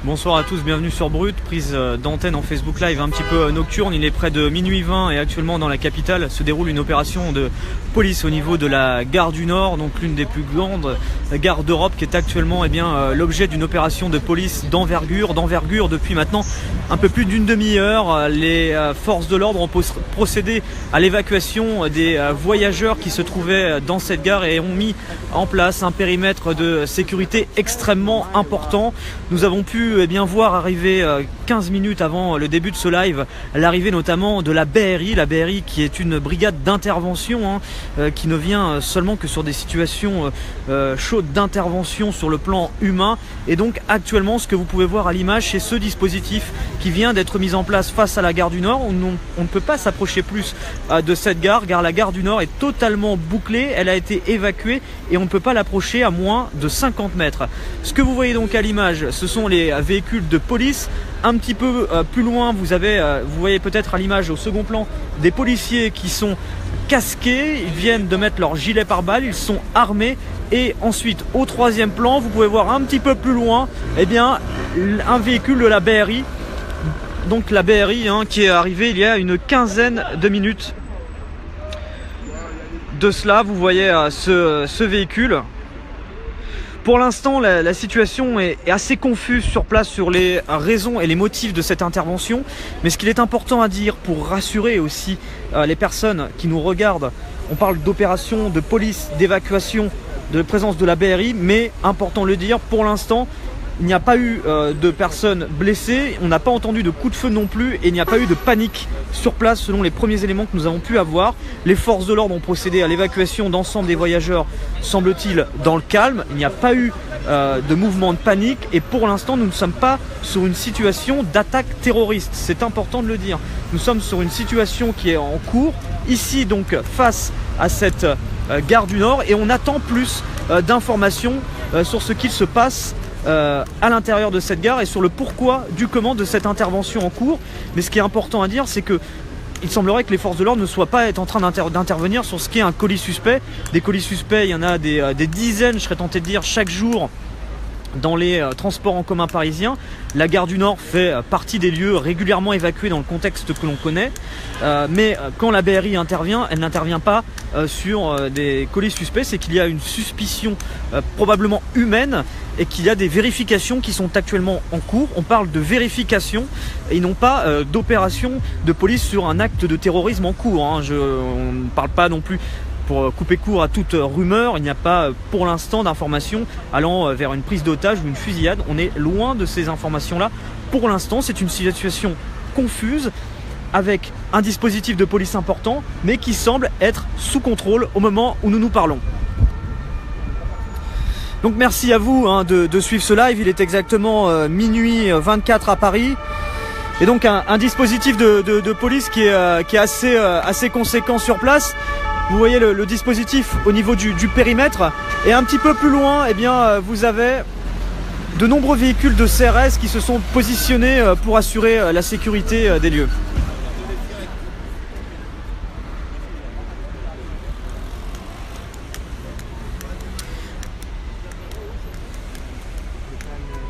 Bonsoir à tous, bienvenue sur Brut, prise d'antenne en Facebook Live un petit peu nocturne. Il est près de minuit 20 et actuellement dans la capitale se déroule une opération de police au niveau de la gare du Nord, donc l'une des plus grandes gares d'Europe, qui est actuellement l'objet d'une opération de police d'envergure depuis maintenant un peu plus d'une demi-heure. Les forces de l'ordre ont procédé à l'évacuation des voyageurs qui se trouvaient dans cette gare et ont mis en place un périmètre de sécurité extrêmement important. Nous avons pu voir arriver 15 minutes avant le début de ce live l'arrivée notamment de la BRI qui est une brigade d'intervention qui ne vient seulement que sur des situations chaudes d'intervention sur le plan humain. Et donc actuellement ce que vous pouvez voir à l'image, c'est ce dispositif qui vient d'être mis en place face à la gare du Nord. On ne peut pas s'approcher plus de cette gare car la gare du Nord est totalement bouclée, elle a été évacuée et on ne peut pas l'approcher à moins de 50 mètres. Ce que vous voyez donc à l'image, ce sont les véhicules de police. Un petit peu plus loin, vous voyez peut-être à l'image au second plan des policiers qui sont casqués, ils viennent de mettre leur gilet pare-balles, ils sont armés. Et ensuite au troisième plan, vous pouvez voir un petit peu plus loin un véhicule de la BRI. Donc la BRI qui est arrivée il y a une quinzaine de minutes de cela. Vous voyez ce véhicule. Pour l'instant, la situation est assez confuse sur place sur les raisons et les motifs de cette intervention. Mais ce qu'il est important à dire pour rassurer aussi les personnes qui nous regardent, on parle d'opération de police, d'évacuation, de présence de la BRI, mais important de le dire, pour l'instant, il n'y a pas eu de personnes blessées, on n'a pas entendu de coups de feu non plus et il n'y a pas eu de panique sur place selon les premiers éléments que nous avons pu avoir. Les forces de l'ordre ont procédé à l'évacuation d'ensemble des voyageurs, semble-t-il, dans le calme. Il n'y a pas eu de mouvement de panique et pour l'instant nous ne sommes pas sur une situation d'attaque terroriste, c'est important de le dire. Nous sommes sur une situation qui est en cours, ici donc face à cette gare du Nord, et on attend plus d'informations sur ce qu'il se passe à l'intérieur de cette gare et sur le pourquoi du comment de cette intervention en cours. Mais ce qui est important à dire, c'est que il semblerait que les forces de l'ordre ne soient pas en train d'intervenir sur ce qui est un colis suspect. Des colis suspects, il y en a des dizaines, je serais tenté de dire, chaque jour dans les transports en commun parisiens. La gare du Nord fait partie des lieux régulièrement évacués dans le contexte que l'on connaît. Mais quand la BRI intervient, elle n'intervient pas sur des colis suspects. C'est qu'il y a une suspicion probablement humaine et qu'il y a des vérifications qui sont actuellement en cours. On parle de vérification et non pas d'opération de police sur un acte de terrorisme en cours. On ne parle pas non plus. Pour couper court à toute rumeur, il n'y a pas pour l'instant d'informations allant vers une prise d'otage ou une fusillade. On est loin de ces informations-là. Pour l'instant, c'est une situation confuse avec un dispositif de police important, mais qui semble être sous contrôle au moment où nous nous parlons. Donc merci à vous de suivre ce live. Il est exactement minuit 24 à Paris. Et donc un dispositif de police qui est assez conséquent sur place. Vous voyez le dispositif au niveau du périmètre. Et un petit peu plus loin, vous avez de nombreux véhicules de CRS qui se sont positionnés pour assurer la sécurité des lieux.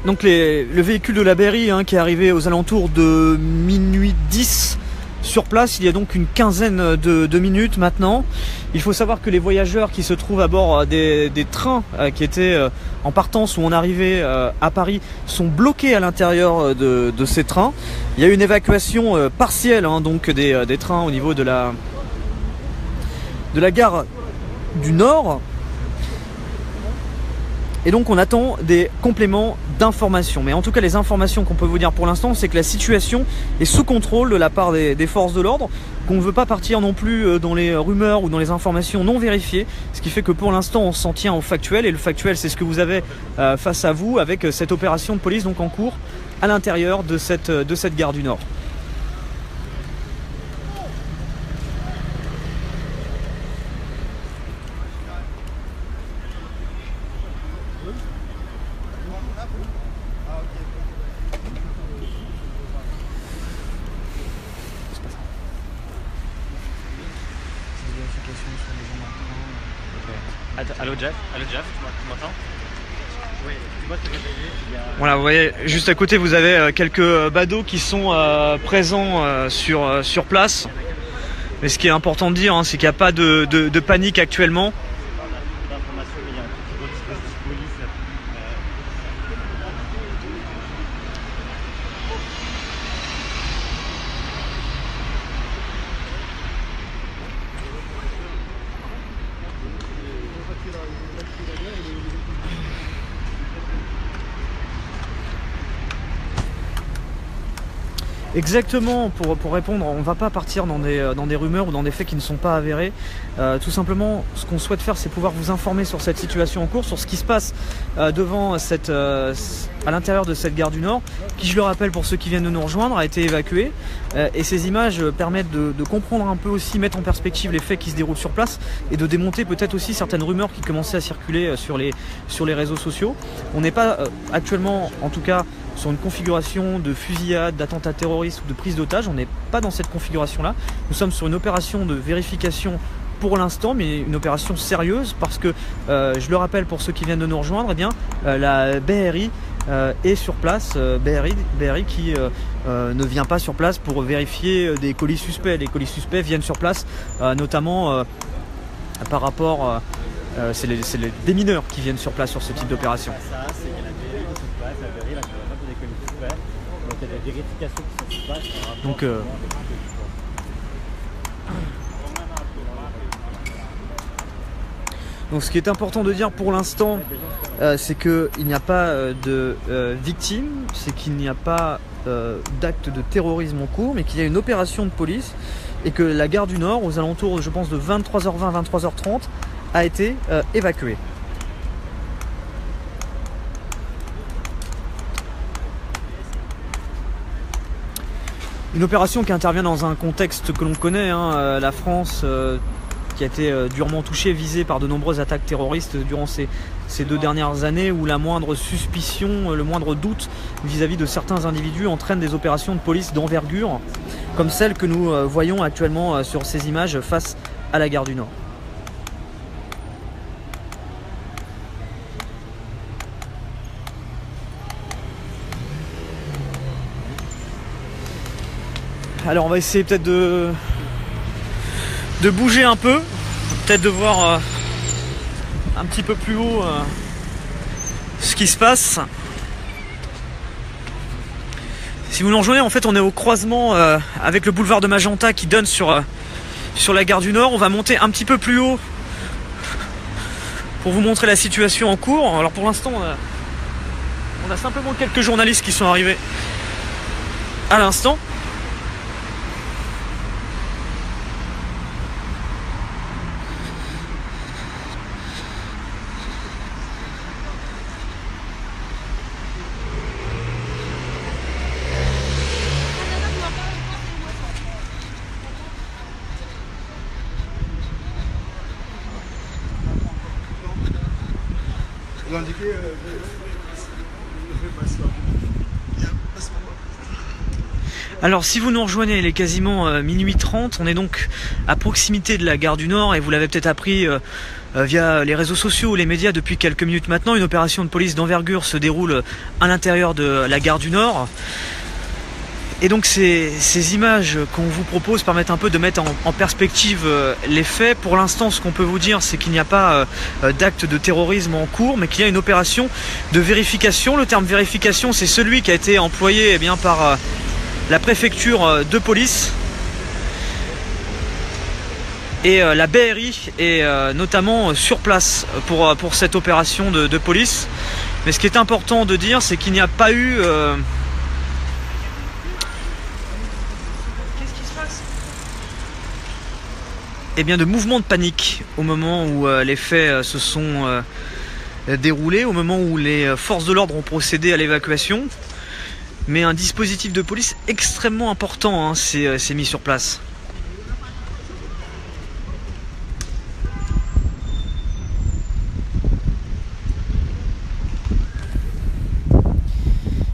Donc le véhicule de la BRI qui est arrivé aux alentours de minuit 10 sur place, il y a donc une quinzaine de minutes maintenant. Il faut savoir que les voyageurs qui se trouvent à bord des trains qui étaient en partance ou en arrivée à Paris sont bloqués à l'intérieur de ces trains. Il y a une évacuation partielle donc des trains au niveau de la gare du Nord. Et donc on attend des compléments d'informations. Mais en tout cas, les informations qu'on peut vous dire pour l'instant, c'est que la situation est sous contrôle de la part des forces de l'ordre, qu'on ne veut pas partir non plus dans les rumeurs ou dans les informations non vérifiées, ce qui fait que pour l'instant on s'en tient au factuel, et le factuel c'est ce que vous avez face à vous avec cette opération de police donc en cours à l'intérieur de cette gare du Nord. Allô Jeff, tu m'entends? Voilà, vous voyez, juste à côté, vous avez quelques badauds qui sont présents sur place. Mais ce qui est important de dire, hein, c'est qu'il n'y a pas de panique actuellement. Exactement, pour répondre, on ne va pas partir dans des rumeurs ou dans des faits qui ne sont pas avérés. Tout simplement, ce qu'on souhaite faire, c'est pouvoir vous informer sur cette situation en cours, sur ce qui se passe à l'intérieur de cette gare du Nord, qui, je le rappelle pour ceux qui viennent de nous rejoindre, a été évacuée. Et ces images permettent de comprendre un peu aussi, mettre en perspective les faits qui se déroulent sur place et de démonter peut-être aussi certaines rumeurs qui commençaient à circuler sur les réseaux sociaux. On n'est pas actuellement, en tout cas, sur une configuration de fusillade, d'attentat terroriste ou de prise d'otage. On n'est pas dans cette configuration-là. Nous sommes sur une opération de vérification pour l'instant, mais une opération sérieuse parce que, je le rappelle pour ceux qui viennent de nous rejoindre, eh bien, la BRI est sur place. BRI qui ne vient pas sur place pour vérifier des colis suspects. Les colis suspects viennent sur place notamment par rapport... c'est des mineurs qui viennent sur place sur ce type d'opération. Donc ce qui est important de dire pour l'instant, c'est qu'il n'y a pas de victimes, c'est qu'il n'y a pas d'acte de terrorisme en cours, mais qu'il y a une opération de police et que la gare du Nord, aux alentours, je pense, de 23h20 à 23h30, a été évacuée. Une opération qui intervient dans un contexte que l'on connaît, hein, la France qui a été durement touchée, visée par de nombreuses attaques terroristes durant ces 2 dernières années, où la moindre suspicion, le moindre doute vis-à-vis de certains individus entraîne des opérations de police d'envergure, comme celle que nous voyons actuellement sur ces images face à la gare du Nord. Alors on va essayer peut-être de bouger un peu, peut-être de voir un petit peu plus haut ce qui se passe. Si vous nous rejoignez, en fait on est au croisement avec le boulevard de Magenta qui donne sur la gare du Nord. On va monter un petit peu plus haut pour vous montrer la situation en cours. Alors pour l'instant on a simplement quelques journalistes qui sont arrivés à l'instant. Alors si vous nous rejoignez, il est quasiment minuit 30, on est donc à proximité de la gare du Nord et vous l'avez peut-être appris via les réseaux sociaux ou les médias depuis quelques minutes maintenant, une opération de police d'envergure se déroule à l'intérieur de la gare du Nord. Et donc ces images qu'on vous propose permettent un peu de mettre en perspective les faits. Pour l'instant, ce qu'on peut vous dire, c'est qu'il n'y a pas d'acte de terrorisme en cours, mais qu'il y a une opération de vérification. Le terme vérification, c'est celui qui a été employé eh bien, par la préfecture de police. Et la BRI est notamment sur place pour cette opération de police. Mais ce qui est important de dire, c'est qu'il n'y a pas eu... Eh bien, de mouvement de panique au moment où les faits se sont déroulés, au moment où les forces de l'ordre ont procédé à l'évacuation. Mais un dispositif de police extrêmement important s'est mis sur place.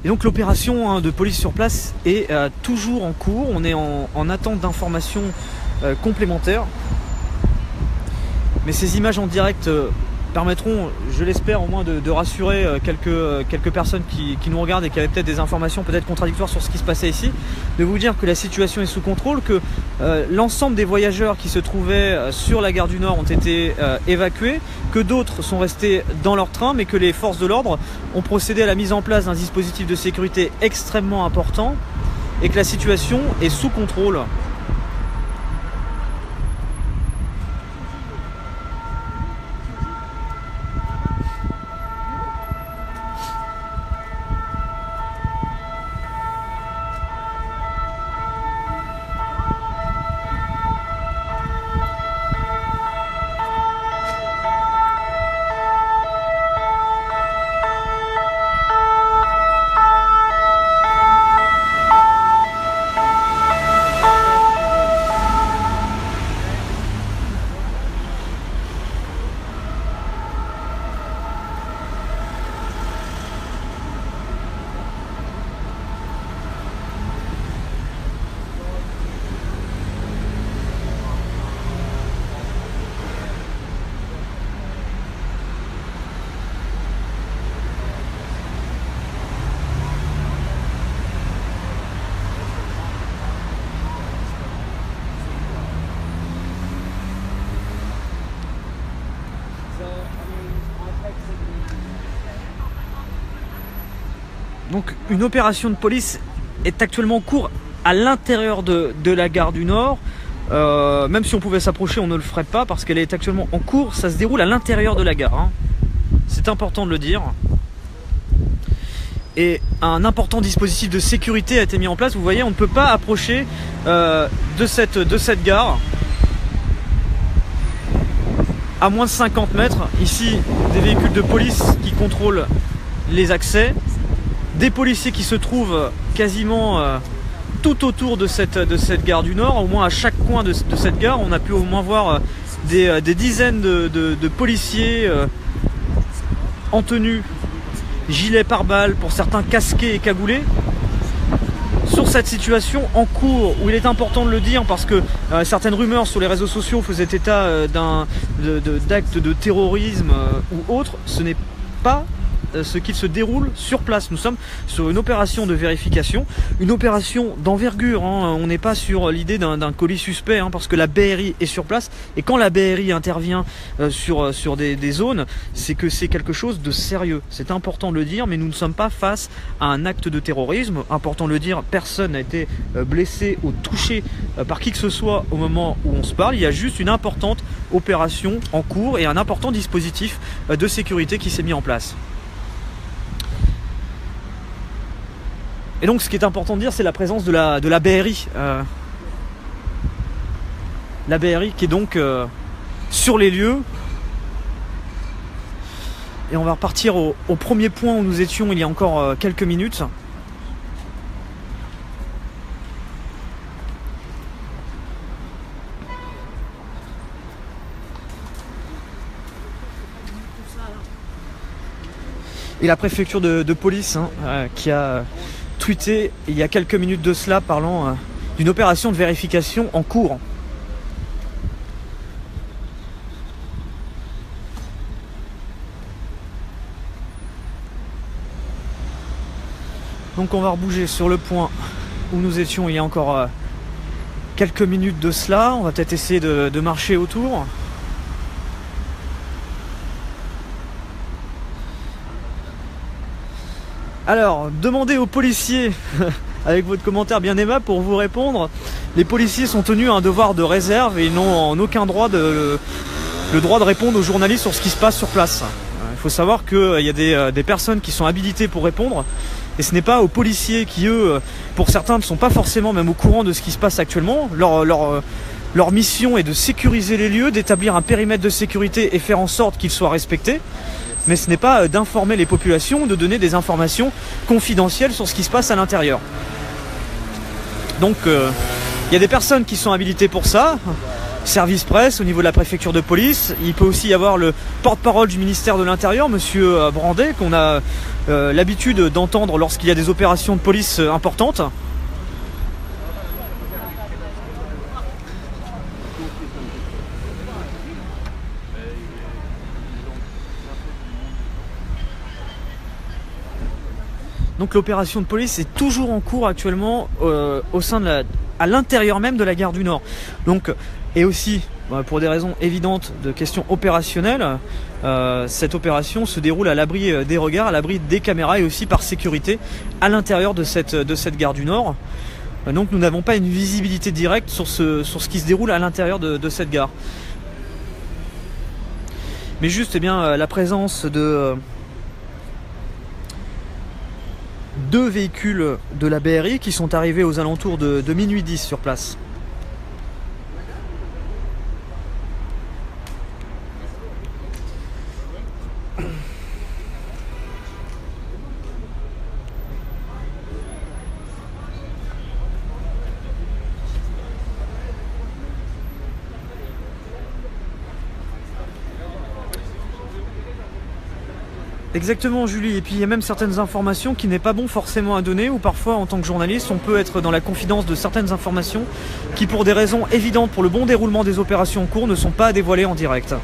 Et donc l'opération de police sur place est toujours en cours. On est en attente d'informations complémentaires. Mais ces images en direct permettront, je l'espère au moins, de rassurer quelques personnes qui nous regardent et qui avaient peut-être des informations peut-être contradictoires sur ce qui se passait ici, de vous dire que la situation est sous contrôle, que l'ensemble des voyageurs qui se trouvaient sur la gare du Nord ont été évacués, que d'autres sont restés dans leur train, mais que les forces de l'ordre ont procédé à la mise en place d'un dispositif de sécurité extrêmement important et que la situation est sous contrôle. Donc une opération de police est actuellement en cours à l'intérieur de la gare du Nord. Même si on pouvait s'approcher, on ne le ferait pas parce qu'elle est actuellement en cours. Ça se déroule à l'intérieur de la gare, hein. C'est important de le dire. Et un important dispositif de sécurité a été mis en place. Vous voyez, on ne peut pas approcher de cette gare à moins de 50 mètres. Ici, des véhicules de police qui contrôlent les accès. Des policiers qui se trouvent quasiment tout autour de cette gare du Nord, au moins à chaque coin de cette gare. On a pu au moins voir des dizaines de policiers en tenue, gilets pare-balles, pour certains casqués et cagoulés, sur cette situation en cours, où il est important de le dire parce que certaines rumeurs sur les réseaux sociaux faisaient état d'actes de terrorisme ou autre. Ce n'est pas ce qu'il se déroule sur place. Nous sommes sur une opération de vérification, une opération d'envergure, hein. On n'est pas sur l'idée d'un colis suspect, hein, parce que la BRI est sur place, et quand la BRI intervient sur des zones, c'est que c'est quelque chose de sérieux. C'est important de le dire, mais nous ne sommes pas face à un acte de terrorisme. Important de le dire, personne n'a été blessé ou touché par qui que ce soit au moment où on se parle. Il y a juste une importante opération en cours et un important dispositif de sécurité qui s'est mis en place. Et donc ce qui est important de dire, c'est la présence de la BRI. La BRI qui est donc sur les lieux. Et on va repartir au premier point où nous étions il y a encore quelques minutes. Et la préfecture de police, hein, qui a tweeté il y a quelques minutes de cela, parlant d'une opération de vérification en cours. Donc on va rebouger sur le point où nous étions il y a encore quelques minutes de cela. On va peut-être essayer de marcher autour. Alors, demandez aux policiers, avec votre commentaire bien aimable, pour vous répondre. Les policiers sont tenus à un devoir de réserve et ils n'ont en aucun droit le droit de répondre aux journalistes sur ce qui se passe sur place. Il faut savoir qu'il y a des personnes qui sont habilitées pour répondre, et ce n'est pas aux policiers qui, eux, pour certains, ne sont pas forcément même au courant de ce qui se passe actuellement. Leur mission est de sécuriser les lieux, d'établir un périmètre de sécurité et faire en sorte qu'il soit respecté. Mais ce n'est pas d'informer les populations, de donner des informations confidentielles sur ce qui se passe à l'intérieur. Donc il y a des personnes qui sont habilitées pour ça, service presse au niveau de la préfecture de police. Il peut aussi y avoir le porte-parole du ministère de l'Intérieur, monsieur Brandet, qu'on a l'habitude d'entendre lorsqu'il y a des opérations de police importantes. Donc l'opération de police est toujours en cours actuellement au sein de à l'intérieur même de la gare du Nord. Donc, et aussi, pour des raisons évidentes de questions opérationnelles, cette opération se déroule à l'abri des regards, à l'abri des caméras et aussi par sécurité à l'intérieur de cette gare du Nord. Donc nous n'avons pas une visibilité directe sur ce qui se déroule à l'intérieur de cette gare. Mais juste la présence de deux véhicules de la BRI qui sont arrivés aux alentours de minuit 10 sur place. Exactement Julie, et puis il y a même certaines informations qui n'est pas bon forcément à donner, ou parfois en tant que journaliste on peut être dans la confidence de certaines informations qui pour des raisons évidentes pour le bon déroulement des opérations en cours ne sont pas dévoilées en direct.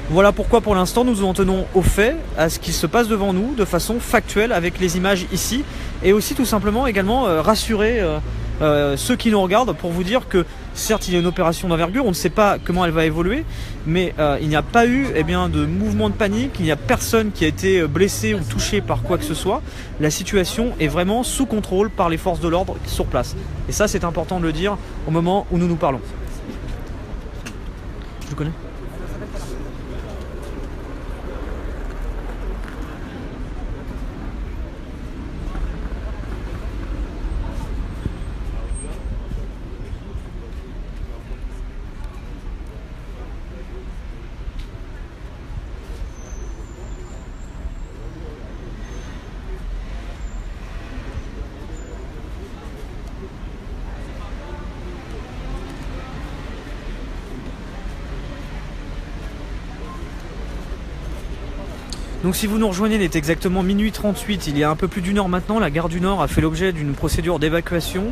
Voilà pourquoi pour l'instant nous en tenons aux faits, à ce qui se passe devant nous de façon factuelle avec les images ici, et aussi tout simplement également rassurer ceux qui nous regardent pour vous dire que certes il y a une opération d'envergure, on ne sait pas comment elle va évoluer, mais il n'y a pas eu de mouvement de panique, il n'y a personne qui a été blessé ou touché par quoi que ce soit. La situation est vraiment sous contrôle par les forces de l'ordre sur place. Et ça c'est important de le dire au moment où nous nous parlons. Je le connais ? Donc si vous nous rejoignez, il est exactement minuit 38, il y a un peu plus d'une heure maintenant, la gare du Nord a fait l'objet d'une procédure d'évacuation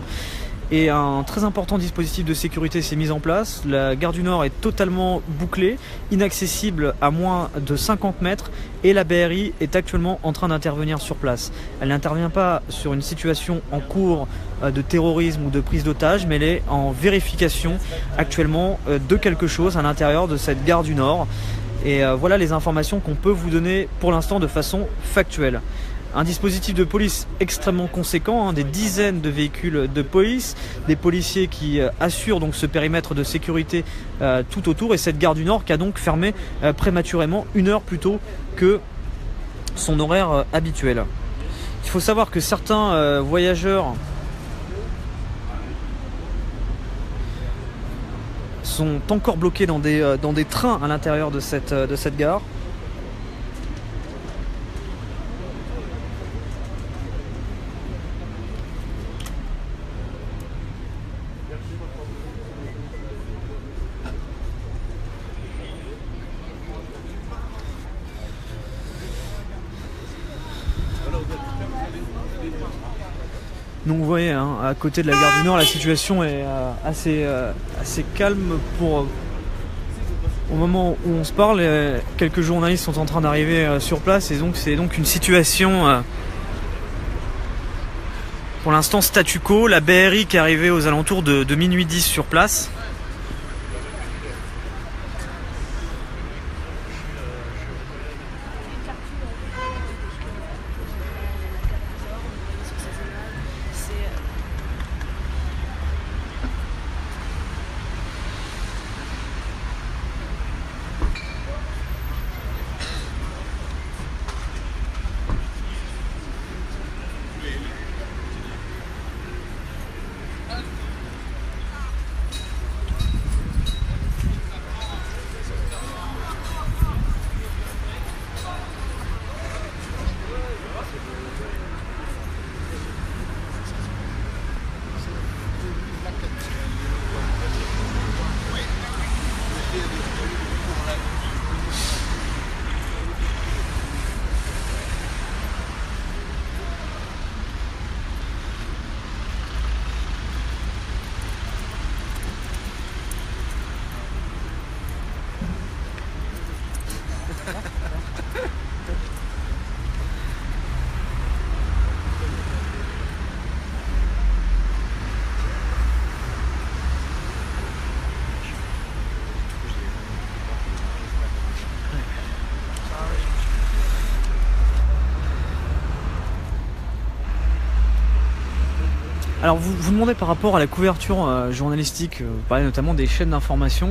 et un très important dispositif de sécurité s'est mis en place. La gare du Nord est totalement bouclée, inaccessible à moins de 50 mètres et la BRI est actuellement en train d'intervenir sur place. Elle n'intervient pas sur une situation en cours de terrorisme ou de prise d'otage, mais elle est en vérification actuellement de quelque chose à l'intérieur de cette gare du Nord. Et voilà les informations qu'on peut vous donner pour l'instant de façon factuelle. Un dispositif de police extrêmement conséquent, des dizaines de véhicules de police, des policiers qui assurent donc ce périmètre de sécurité tout autour, et cette gare du Nord qui a donc fermé prématurément une heure plus tôt que son horaire habituel. Il faut savoir que certains voyageurs sont encore bloqués dans des trains à l'intérieur de cette gare. Donc vous voyez, à côté de la gare du Nord, la situation est assez calme au moment où on se parle. Quelques journalistes sont en train d'arriver sur place et donc c'est donc une situation pour l'instant statu quo. La BRI qui est arrivée aux alentours de minuit 10 sur place. Alors vous demandez par rapport à la couverture journalistique, vous parlez notamment des chaînes d'information.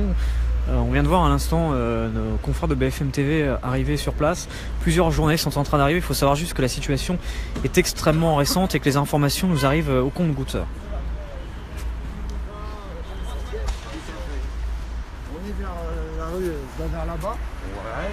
On vient de voir à l'instant nos confrères de BFM TV arriver sur place. Plusieurs journalistes sont en train d'arriver. Il faut savoir juste que la situation est extrêmement récente et que les informations nous arrivent au compte-gouttes. On est vers la rue, vers là-bas. Ouais.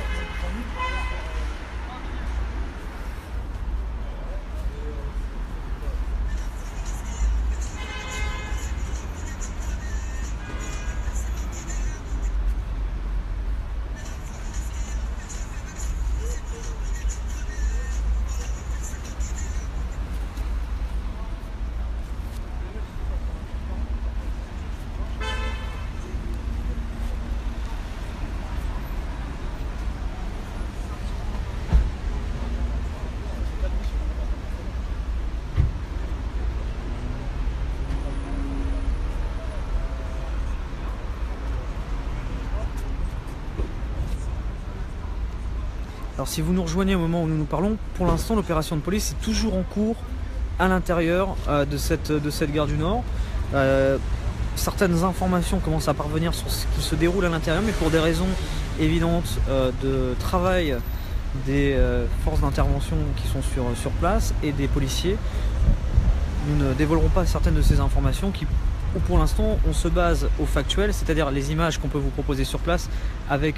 Alors si vous nous rejoignez au moment où nous parlons, pour l'instant l'opération de police est toujours en cours à l'intérieur de cette gare du Nord. Certaines informations commencent à parvenir sur ce qui se déroule à l'intérieur, mais pour des raisons évidentes de travail des forces d'intervention qui sont sur place et des policiers, nous ne dévoilerons pas certaines de ces informations où pour l'instant on se base au factuel, c'est-à-dire les images qu'on peut vous proposer sur place avec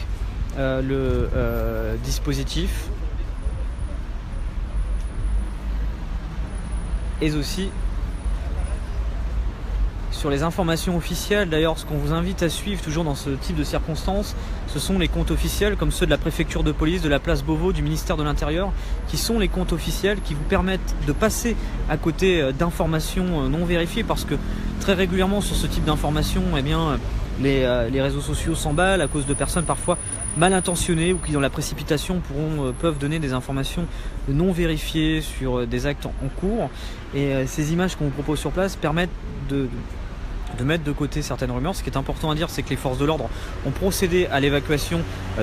le dispositif et aussi sur les informations officielles. D'ailleurs, ce qu'on vous invite à suivre toujours dans ce type de circonstances, ce sont les comptes officiels comme ceux de la préfecture de police, de la place Beauvau, du ministère de l'Intérieur, qui sont les comptes officiels qui vous permettent de passer à côté d'informations non vérifiées, parce que très régulièrement sur ce type d'informations, eh bien, les réseaux sociaux s'emballent à cause de personnes parfois mal intentionnées ou qui dans la précipitation peuvent donner des informations non vérifiées sur des actes en cours. Et ces images qu'on vous propose sur place permettent de mettre de côté certaines rumeurs. Ce qui est important à dire, c'est que les forces de l'ordre ont procédé à l'évacuation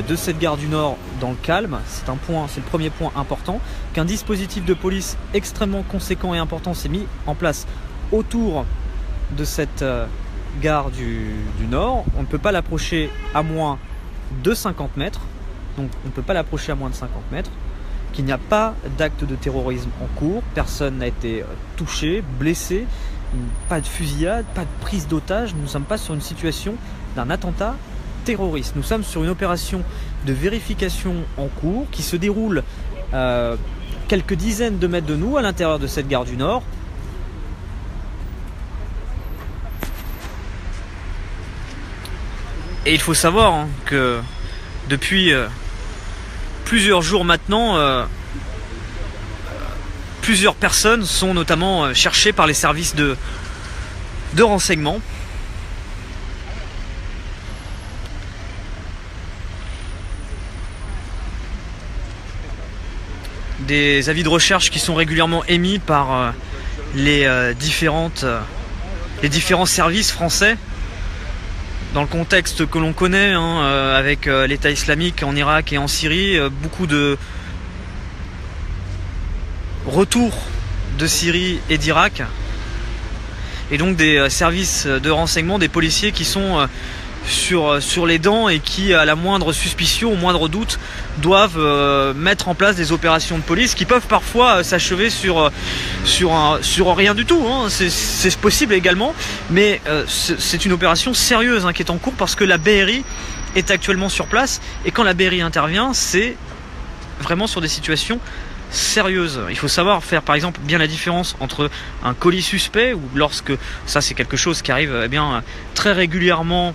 de cette gare du Nord dans le calme. C'est le premier point important. Qu'un dispositif de police extrêmement conséquent et important s'est mis en place autour de cette gare du Nord. On ne peut pas l'approcher à moins de 50 mètres. Donc on ne peut pas l'approcher à moins de 50 mètres. Qu'il n'y a pas d'acte de terrorisme en cours. Personne n'a été touché, blessé. Pas de fusillade, pas de prise d'otage. Nous ne sommes pas sur une situation d'un attentat terroriste. Nous sommes sur une opération de vérification en cours qui se déroule quelques dizaines de mètres de nous à l'intérieur de cette gare du Nord. Et il faut savoir que depuis plusieurs jours maintenant, plusieurs personnes sont notamment cherchées par les services de renseignement. Des avis de recherche qui sont régulièrement émis par les différents services français. Dans le contexte que l'on connaît, avec l'État islamique en Irak et en Syrie, beaucoup de retours de Syrie et d'Irak, et donc des services de renseignement, des policiers qui sont sur les dents et qui, à la moindre suspicion, au moindre doute, doivent mettre en place des opérations de police qui peuvent parfois s'achever sur rien du tout. C'est possible également, mais c'est une opération sérieuse qui est en cours, parce que la BRI est actuellement sur place, et quand la BRI intervient, c'est vraiment sur des situations sérieuses. Il faut savoir faire par exemple bien la différence entre un colis suspect, ou lorsque ça c'est quelque chose qui arrive très régulièrement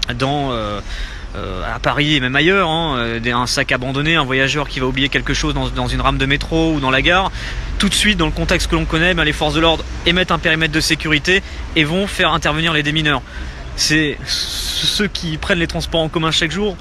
à Paris et même ailleurs, un sac abandonné, un voyageur qui va oublier quelque chose dans une rame de métro ou dans la gare. Tout de suite, dans le contexte que l'on connaît, les forces de l'ordre émettent un périmètre de sécurité et vont faire intervenir les démineurs. C'est ceux qui prennent les transports en commun chaque jour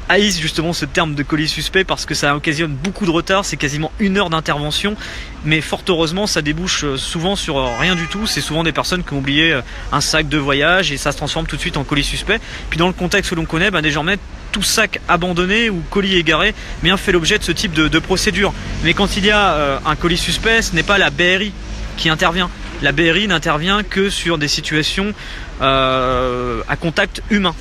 haïssent justement ce terme de colis suspect, parce que ça occasionne beaucoup de retard. C'est quasiment 1 heure d'intervention, mais fort heureusement ça débouche souvent sur rien du tout. C'est souvent des personnes qui ont oublié un sac de voyage et ça se transforme tout de suite en colis suspect. Puis dans le contexte que l'on connaît, désormais tout sac abandonné ou colis égaré fait l'objet de ce type de procédure. Mais quand il y a un colis suspect, ce n'est pas la BRI qui intervient. la BRI n'intervient que sur des situations à contact humain.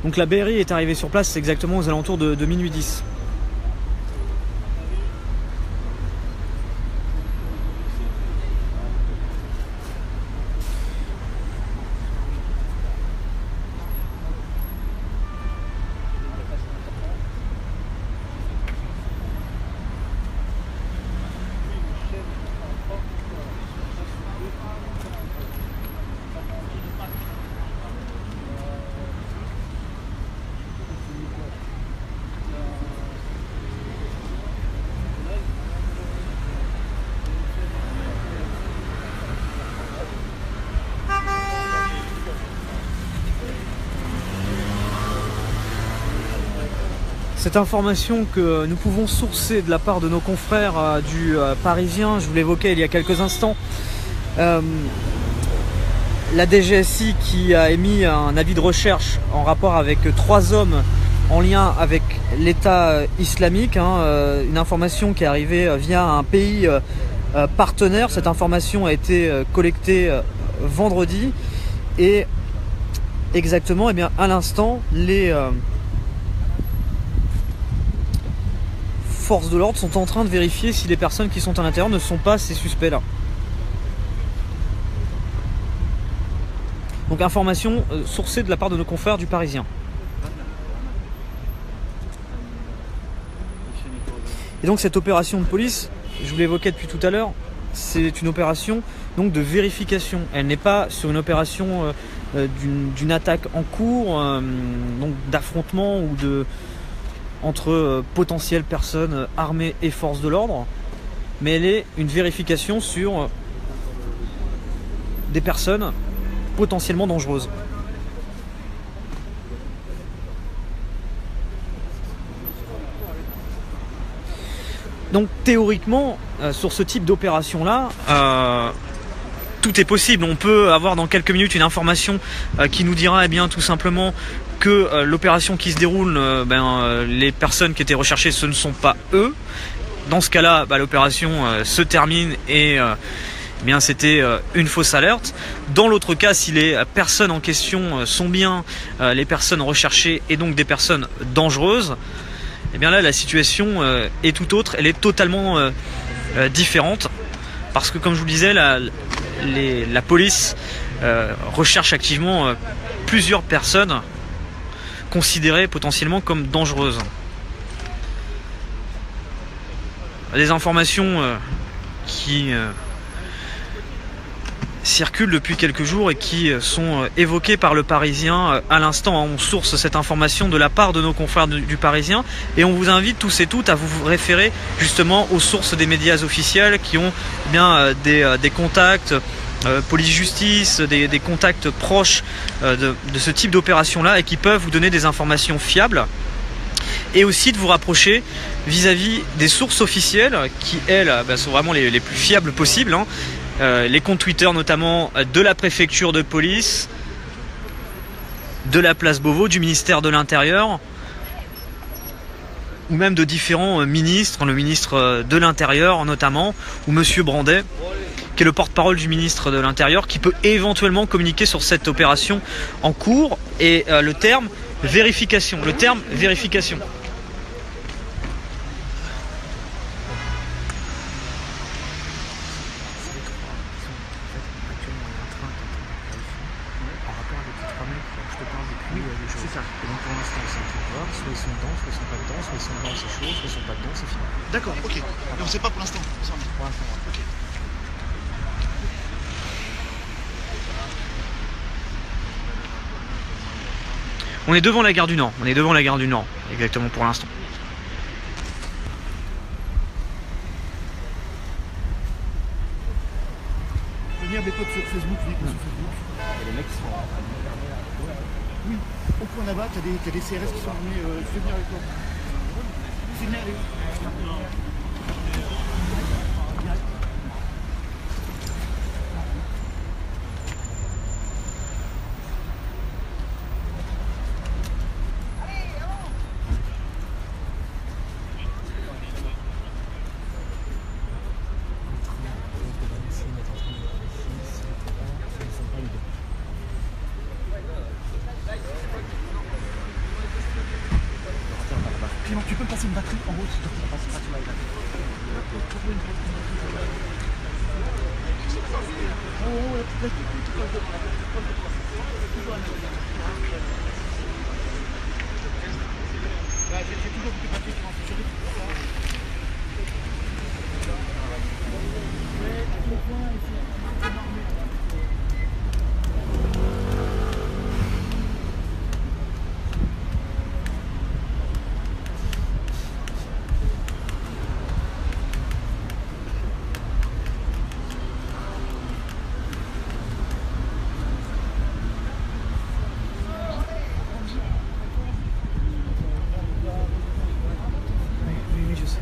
Donc la BRI est arrivée sur place exactement aux alentours de minuit 10. Cette information que nous pouvons sourcer de la part de nos confrères du Parisien, je vous l'évoquais il y a quelques instants, la DGSI qui a émis un avis de recherche en rapport avec 3 hommes en lien avec l'État islamique, une information qui est arrivée via un pays partenaire. Cette information a été collectée vendredi et exactement, à l'instant, les forces de l'ordre sont en train de vérifier si les personnes qui sont à l'intérieur ne sont pas ces suspects-là. Donc information sourcée de la part de nos confrères du Parisien. Et donc cette opération de police, je vous l'évoquais depuis tout à l'heure, c'est une opération donc de vérification. Elle n'est pas sur une opération d'une attaque en cours, donc d'affrontement ou entre potentielles personnes armées et forces de l'ordre, mais elle est une vérification sur des personnes potentiellement dangereuses. Donc théoriquement, sur ce type d'opération-là, tout est possible. On peut avoir dans quelques minutes une information qui nous dira tout simplement que l'opération qui se déroule, les personnes qui étaient recherchées, ce ne sont pas eux. Dans ce cas-là, l'opération se termine et c'était une fausse alerte. Dans l'autre cas, si les personnes en question sont bien les personnes recherchées et donc des personnes dangereuses, là la situation est tout autre, elle est totalement différente, parce que comme je vous le disais, la police recherche activement plusieurs personnes considérées potentiellement comme dangereuses. Des informations qui circulent depuis quelques jours et qui sont évoquées par le Parisien à l'instant. On source cette information de la part de nos confrères du Parisien et on vous invite tous et toutes à vous référer justement aux sources des médias officiels qui ont des contacts police-justice, des contacts proches de ce type d'opération-là et qui peuvent vous donner des informations fiables. Et aussi de vous rapprocher vis-à-vis des sources officielles qui, elles, sont vraiment les plus fiables possibles. Les comptes Twitter notamment de la préfecture de police, de la place Beauvau, du ministère de l'Intérieur, ou même de différents ministres, le ministre de l'Intérieur notamment, ou Monsieur Brandet, qui est le porte-parole du ministre de l'Intérieur, qui peut éventuellement communiquer sur cette opération en cours. Et le terme vérification. C'est ça. Et donc pour l'instant c'est un truc noir, soit ils sont dedans, soit ils sont pas dedans, soit ils sont dedans c'est chaud, soit ils sont pas dedans c'est fini. D'accord, ok. Mais on sait pas pour l'instant. Pour l'instant, ouais. Ok. On est devant la gare du Nord, exactement pour l'instant. prévenir des potes sur Facebook, sur Facebook. Et les mecs sont en train de regarder là. Oui, au point là-bas, t'as des CRS qui sont venus. Tu veux venir avec toi? Tu veux venir avec Clément, tu peux me passer une batterie en haut, s'il te plaît. Passe une batterie. J'ai toujours beaucoup de papier qui rentrent sur Oui, je sais.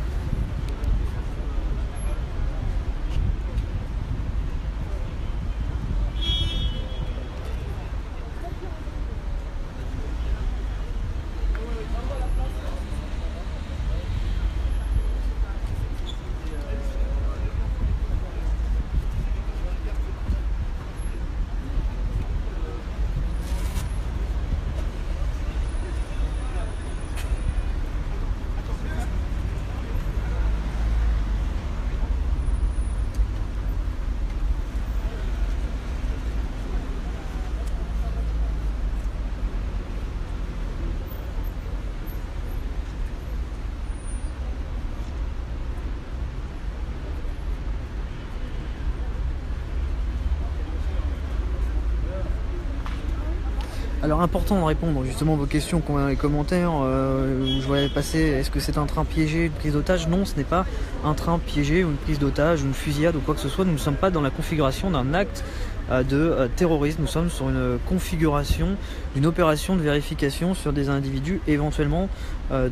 Alors important de répondre justement à vos questions qu'on a dans les commentaires, où je voyais passer, est-ce que c'est un train piégé, une prise d'otage? Non, ce n'est pas un train piégé ou une prise d'otage, une fusillade ou quoi que ce soit. Nous ne sommes pas dans la configuration d'un acte de terrorisme, nous sommes sur une configuration d'une opération de vérification sur des individus éventuellement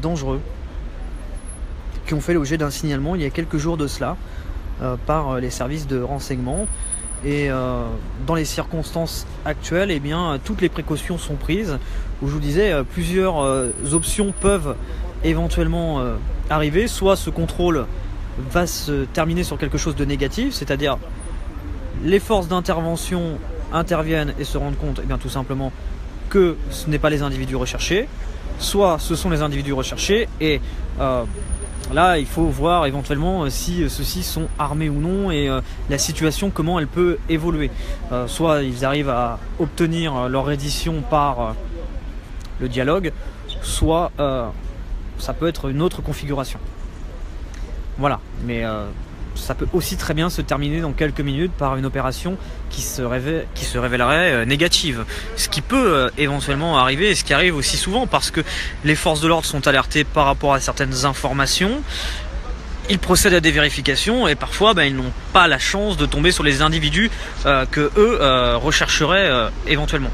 dangereux, qui ont fait l'objet d'un signalement il y a quelques jours de cela par les services de renseignement. Et dans les circonstances actuelles, eh bien, toutes les précautions sont prises. Où je vous disais, plusieurs options peuvent éventuellement arriver. Soit ce contrôle va se terminer sur quelque chose de négatif, c'est-à-dire les forces d'intervention interviennent et se rendent compte, eh bien, tout simplement, que ce n'est pas les individus recherchés. Soit ce sont les individus recherchés et là, il faut voir éventuellement si ceux-ci sont armés ou non et la situation, comment elle peut évoluer. Soit ils arrivent à obtenir leur reddition par le dialogue, soit ça peut être une autre configuration. Voilà, mais ça peut aussi très bien se terminer dans quelques minutes par une opération qui se révélerait négative. Ce qui peut éventuellement arriver, et ce qui arrive aussi souvent, parce que les forces de l'ordre sont alertées par rapport à certaines informations, ils procèdent à des vérifications et parfois ils n'ont pas la chance de tomber sur les individus que eux rechercheraient éventuellement.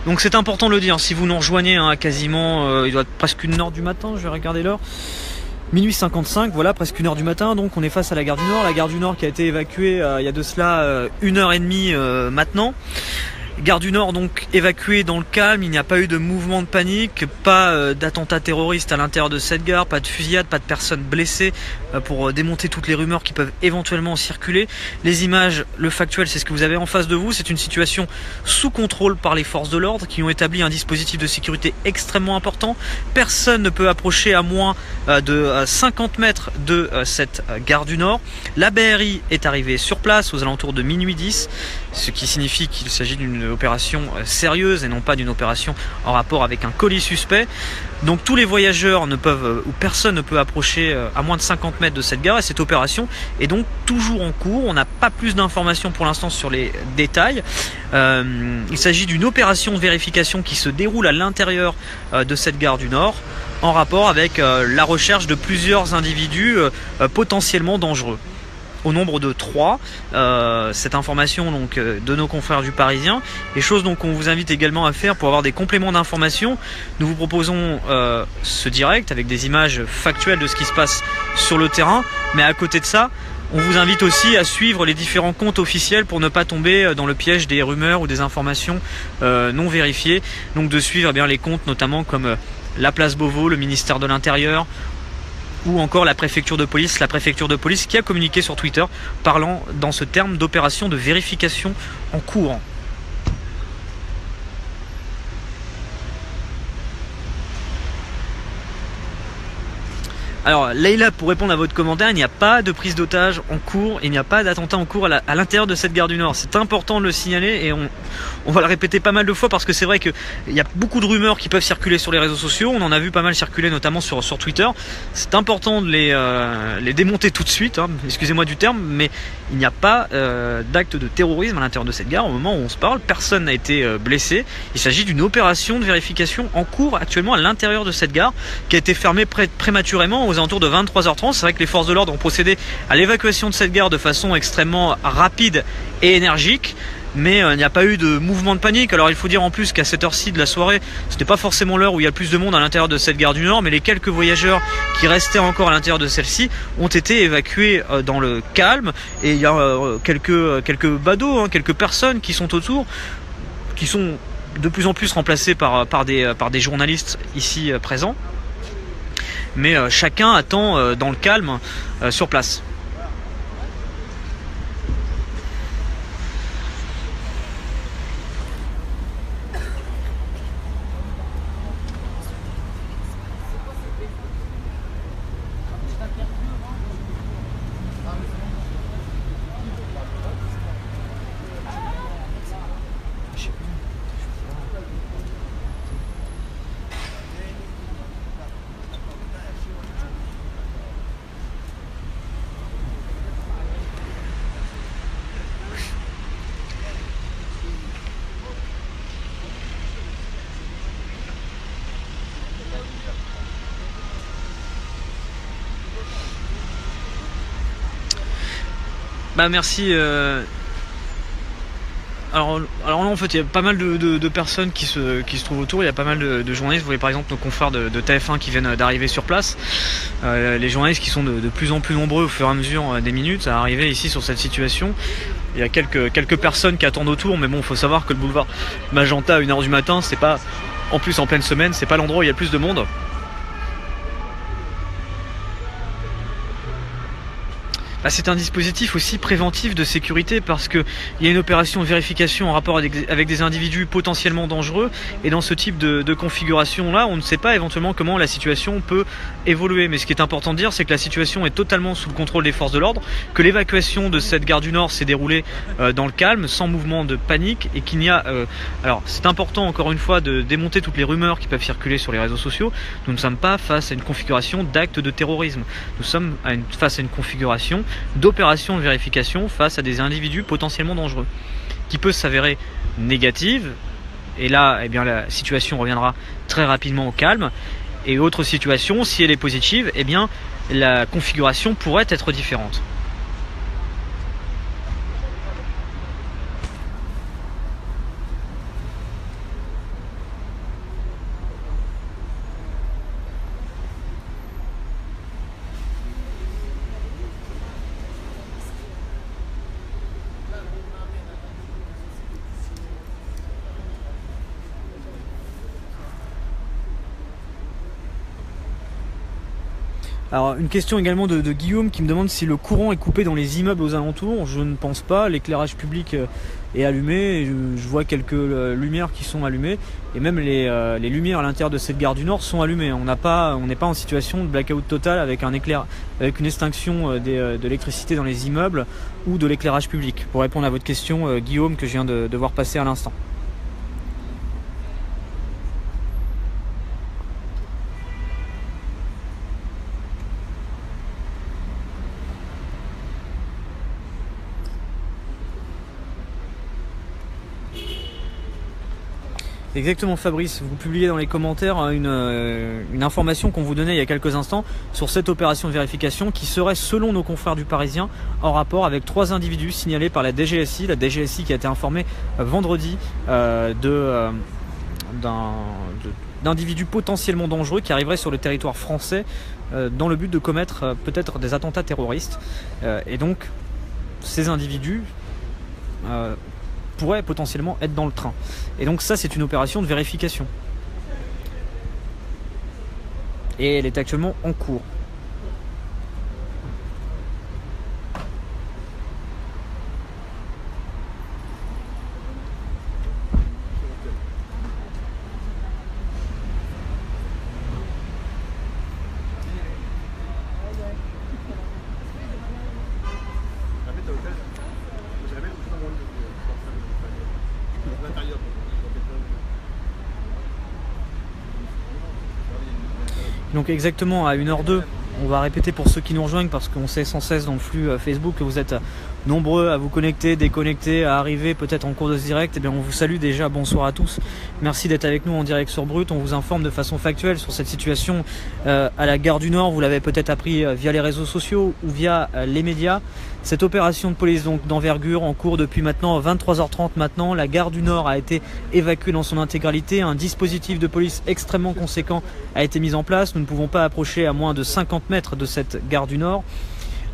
Donc c'est important de le dire, si vous nous rejoignez à quasiment, il doit être presque 1h du matin, je vais regarder l'heure. Minuit 55, voilà, presque 1h du matin, donc on est face à la gare du Nord. La gare du Nord qui a été évacuée il y a de cela 1h30 maintenant. Gare du Nord donc évacuée dans le calme, il n'y a pas eu de mouvement de panique, pas d'attentat terroriste à l'intérieur de cette gare, pas de fusillade, pas de personnes blessées pour démonter toutes les rumeurs qui peuvent éventuellement circuler. Les images, le factuel, c'est ce que vous avez en face de vous, c'est une situation sous contrôle par les forces de l'ordre qui ont établi un dispositif de sécurité extrêmement important. Personne ne peut approcher à moins de 50 mètres de cette gare du Nord. La BRI est arrivée sur place aux alentours de minuit 10, ce qui signifie qu'il s'agit d'une opération sérieuse et non pas d'une opération en rapport avec un colis suspect. Donc tous les voyageurs ne peuvent, ou personne ne peut approcher à moins de 50 mètres de cette gare, et cette opération est donc toujours en cours. On n'a pas plus d'informations pour l'instant sur les détails. Il s'agit d'une opération de vérification qui se déroule à l'intérieur de cette gare du Nord en rapport avec la recherche de plusieurs individus potentiellement dangereux. au nombre de 3. Cette information donc de nos confrères du Parisien, et chose donc qu'on vous invite également à faire pour avoir des compléments d'information. Nous vous proposons ce direct avec des images factuelles de ce qui se passe sur le terrain, mais à côté de ça, on vous invite aussi à suivre les différents comptes officiels pour ne pas tomber dans le piège des rumeurs ou des informations non vérifiées. Donc de suivre bien les comptes notamment comme la place Beauvau, le ministère de l'Intérieur, ou encore la préfecture de police qui a communiqué sur Twitter parlant dans ce terme d'opération de vérification en cours. Alors Leïla, pour répondre à votre commentaire, il n'y a pas de prise d'otage en cours, il n'y a pas d'attentat en cours à l'intérieur de cette gare du Nord. C'est important de le signaler et on va le répéter pas mal de fois parce que c'est vrai qu'il y a beaucoup de rumeurs qui peuvent circuler sur les réseaux sociaux. On en a vu pas mal circuler notamment sur Twitter. C'est important de les démonter tout de suite, hein, excusez-moi du terme, mais il n'y a pas d'acte de terrorisme à l'intérieur de cette gare. Au moment où on se parle, personne n'a été blessé. Il s'agit d'une opération de vérification en cours actuellement à l'intérieur de cette gare qui a été fermée prématurément aux alentours de 23h30. C'est vrai que les forces de l'ordre ont procédé à l'évacuation de cette gare de façon extrêmement rapide et énergique, mais il n'y a pas eu de mouvement de panique. Alors il faut dire en plus qu'à cette heure-ci de la soirée, ce n'est pas forcément l'heure où il y a le plus de monde à l'intérieur de cette gare du Nord, mais les quelques voyageurs qui restaient encore à l'intérieur de celle-ci ont été évacués dans le calme, et il y a quelques badauds, hein, quelques personnes qui sont autour, qui sont de plus en plus remplacés par des journalistes ici présents. Mais chacun attend dans le calme sur place. Bah merci. Alors là en fait il y a pas mal de personnes qui se trouvent autour. Il y a pas mal de journalistes. Vous voyez par exemple nos confrères de TF1 qui viennent d'arriver sur place. Les journalistes qui sont de plus en plus nombreux au fur et à mesure des minutes à arriver ici sur cette situation. Il y a quelques personnes qui attendent autour, mais bon, il faut savoir que le boulevard Magenta à 1h du matin, c'est pas, en plus en pleine semaine, c'est pas l'endroit où il y a le plus de monde. Bah, c'est un dispositif aussi préventif de sécurité parce qu'il y a une opération de vérification en rapport avec des individus potentiellement dangereux, et dans ce type de configuration là on ne sait pas éventuellement comment la situation peut évoluer. Mais ce qui est important de dire, c'est que la situation est totalement sous le contrôle des forces de l'ordre, que l'évacuation de cette gare du Nord s'est déroulée dans le calme, sans mouvement de panique, et qu'il n'y a... alors c'est important encore une fois de démonter toutes les rumeurs qui peuvent circuler sur les réseaux sociaux. Nous ne sommes pas face à une configuration d'acte de terrorisme, nous sommes face à une configuration d'opération de vérification face à des individus potentiellement dangereux, qui peut s'avérer négative, et là eh bien, la situation reviendra très rapidement au calme, et autre situation, si elle est positive, eh bien, la configuration pourrait être différente. Alors une question également de Guillaume qui me demande si le courant est coupé dans les immeubles aux alentours. Je ne pense pas, l'éclairage public est allumé, je vois quelques lumières qui sont allumées, et même les lumières à l'intérieur de cette gare du Nord sont allumées. On n'est pas en situation de blackout total avec une extinction de l'électricité dans les immeubles ou de l'éclairage public, pour répondre à votre question Guillaume, que je viens de voir passer à l'instant. Exactement, Fabrice, vous publiez dans les commentaires une information qu'on vous donnait il y a quelques instants sur cette opération de vérification qui serait, selon nos confrères du Parisien, en rapport avec 3 individus signalés par la DGSI qui a été informée vendredi d'individus potentiellement dangereux qui arriveraient sur le territoire français dans le but de commettre peut-être des attentats terroristes. Et donc, ces individus pourraient potentiellement être dans le train. Et donc ça, c'est une opération de vérification. Et elle est actuellement en cours. Donc exactement à 1h02, on va répéter pour ceux qui nous rejoignent parce qu'on sait sans cesse dans le flux Facebook que vous êtes nombreux à vous connecter, déconnecter, à arriver peut-être en cours de ce direct. Eh bien, on vous salue déjà, bonsoir à tous. Merci d'être avec nous en direct sur Brut. On vous informe de façon factuelle sur cette situation à la gare du Nord. Vous l'avez peut-être appris via les réseaux sociaux ou via les médias. Cette opération de police donc d'envergure en cours depuis maintenant 23h30 maintenant. La gare du Nord a été évacuée dans son intégralité. Un dispositif de police extrêmement conséquent a été mis en place. Nous ne pouvons pas approcher à moins de 50 mètres de cette gare du Nord.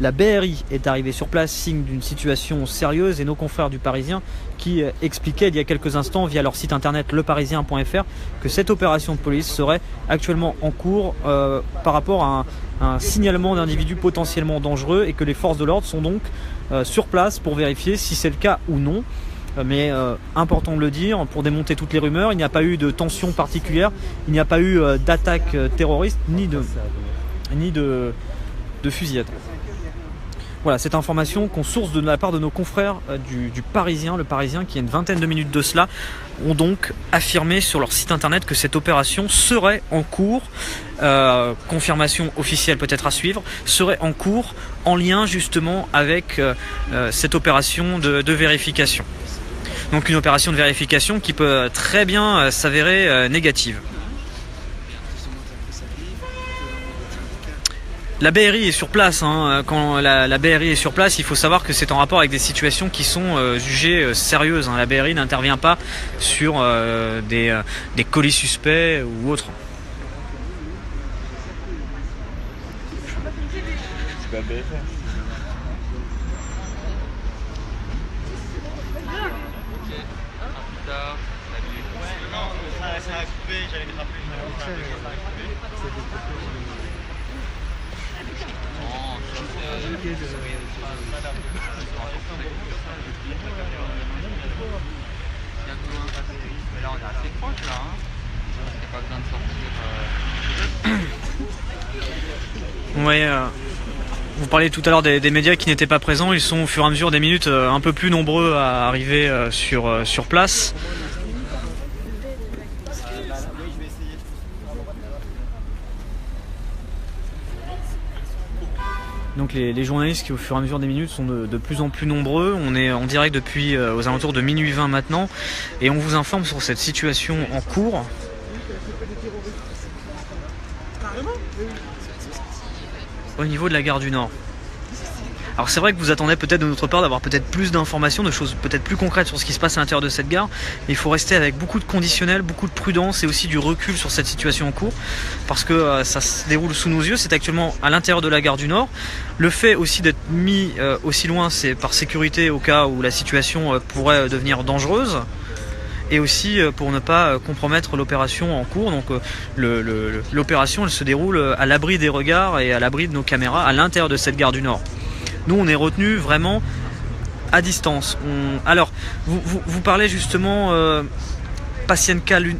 La BRI est arrivée sur place, signe d'une situation sérieuse, et nos confrères du Parisien qui expliquaient il y a quelques instants via leur site internet leparisien.fr que cette opération de police serait actuellement en cours par rapport à un signalement d'individus potentiellement dangereux et que les forces de l'ordre sont donc sur place pour vérifier si c'est le cas ou non. Mais important de le dire, pour démonter toutes les rumeurs, il n'y a pas eu de tension particulière, il n'y a pas eu d'attaque terroriste ni de fusillade. Voilà, cette information qu'on source de la part de nos confrères du Parisien, le Parisien qui, il y a une vingtaine de minutes de cela, ont donc affirmé sur leur site internet que cette opération serait en cours, confirmation officielle peut-être à suivre, serait en cours en lien justement avec cette opération de vérification. Donc une opération de vérification qui peut très bien s'avérer négative. La BRI est sur place, hein. Quand la BRI est sur place, il faut savoir que c'est en rapport avec des situations qui sont jugées sérieuses, hein. La BRI n'intervient pas sur des colis suspects ou autres. C'est pas BFM. Ça a coupé, j'allais te rappeler. Mais là on est assez proche là, hein. Il n'y a pas besoin de sortir. Ouais, vous parliez tout à l'heure des médias qui n'étaient pas présents. Ils sont au fur et à mesure des minutes un peu plus nombreux à arriver sur place. Donc les journalistes qui au fur et à mesure des minutes sont de plus en plus nombreux. On est en direct depuis aux alentours de minuit 20 maintenant et on vous informe sur cette situation en cours. Au niveau de la gare du Nord. Alors c'est vrai que vous attendez peut-être de notre part d'avoir peut-être plus d'informations, de choses peut-être plus concrètes sur ce qui se passe à l'intérieur de cette gare, mais il faut rester avec beaucoup de conditionnel, beaucoup de prudence et aussi du recul sur cette situation en cours, parce que ça se déroule sous nos yeux. C'est actuellement à l'intérieur de la gare du Nord. Le fait aussi d'être mis aussi loin, c'est par sécurité au cas où la situation pourrait devenir dangereuse, et aussi pour ne pas compromettre l'opération en cours. Donc l'opération elle se déroule à l'abri des regards et à l'abri de nos caméras à l'intérieur de cette gare du Nord. Nous, on est retenu vraiment à distance. Alors, vous parlez justement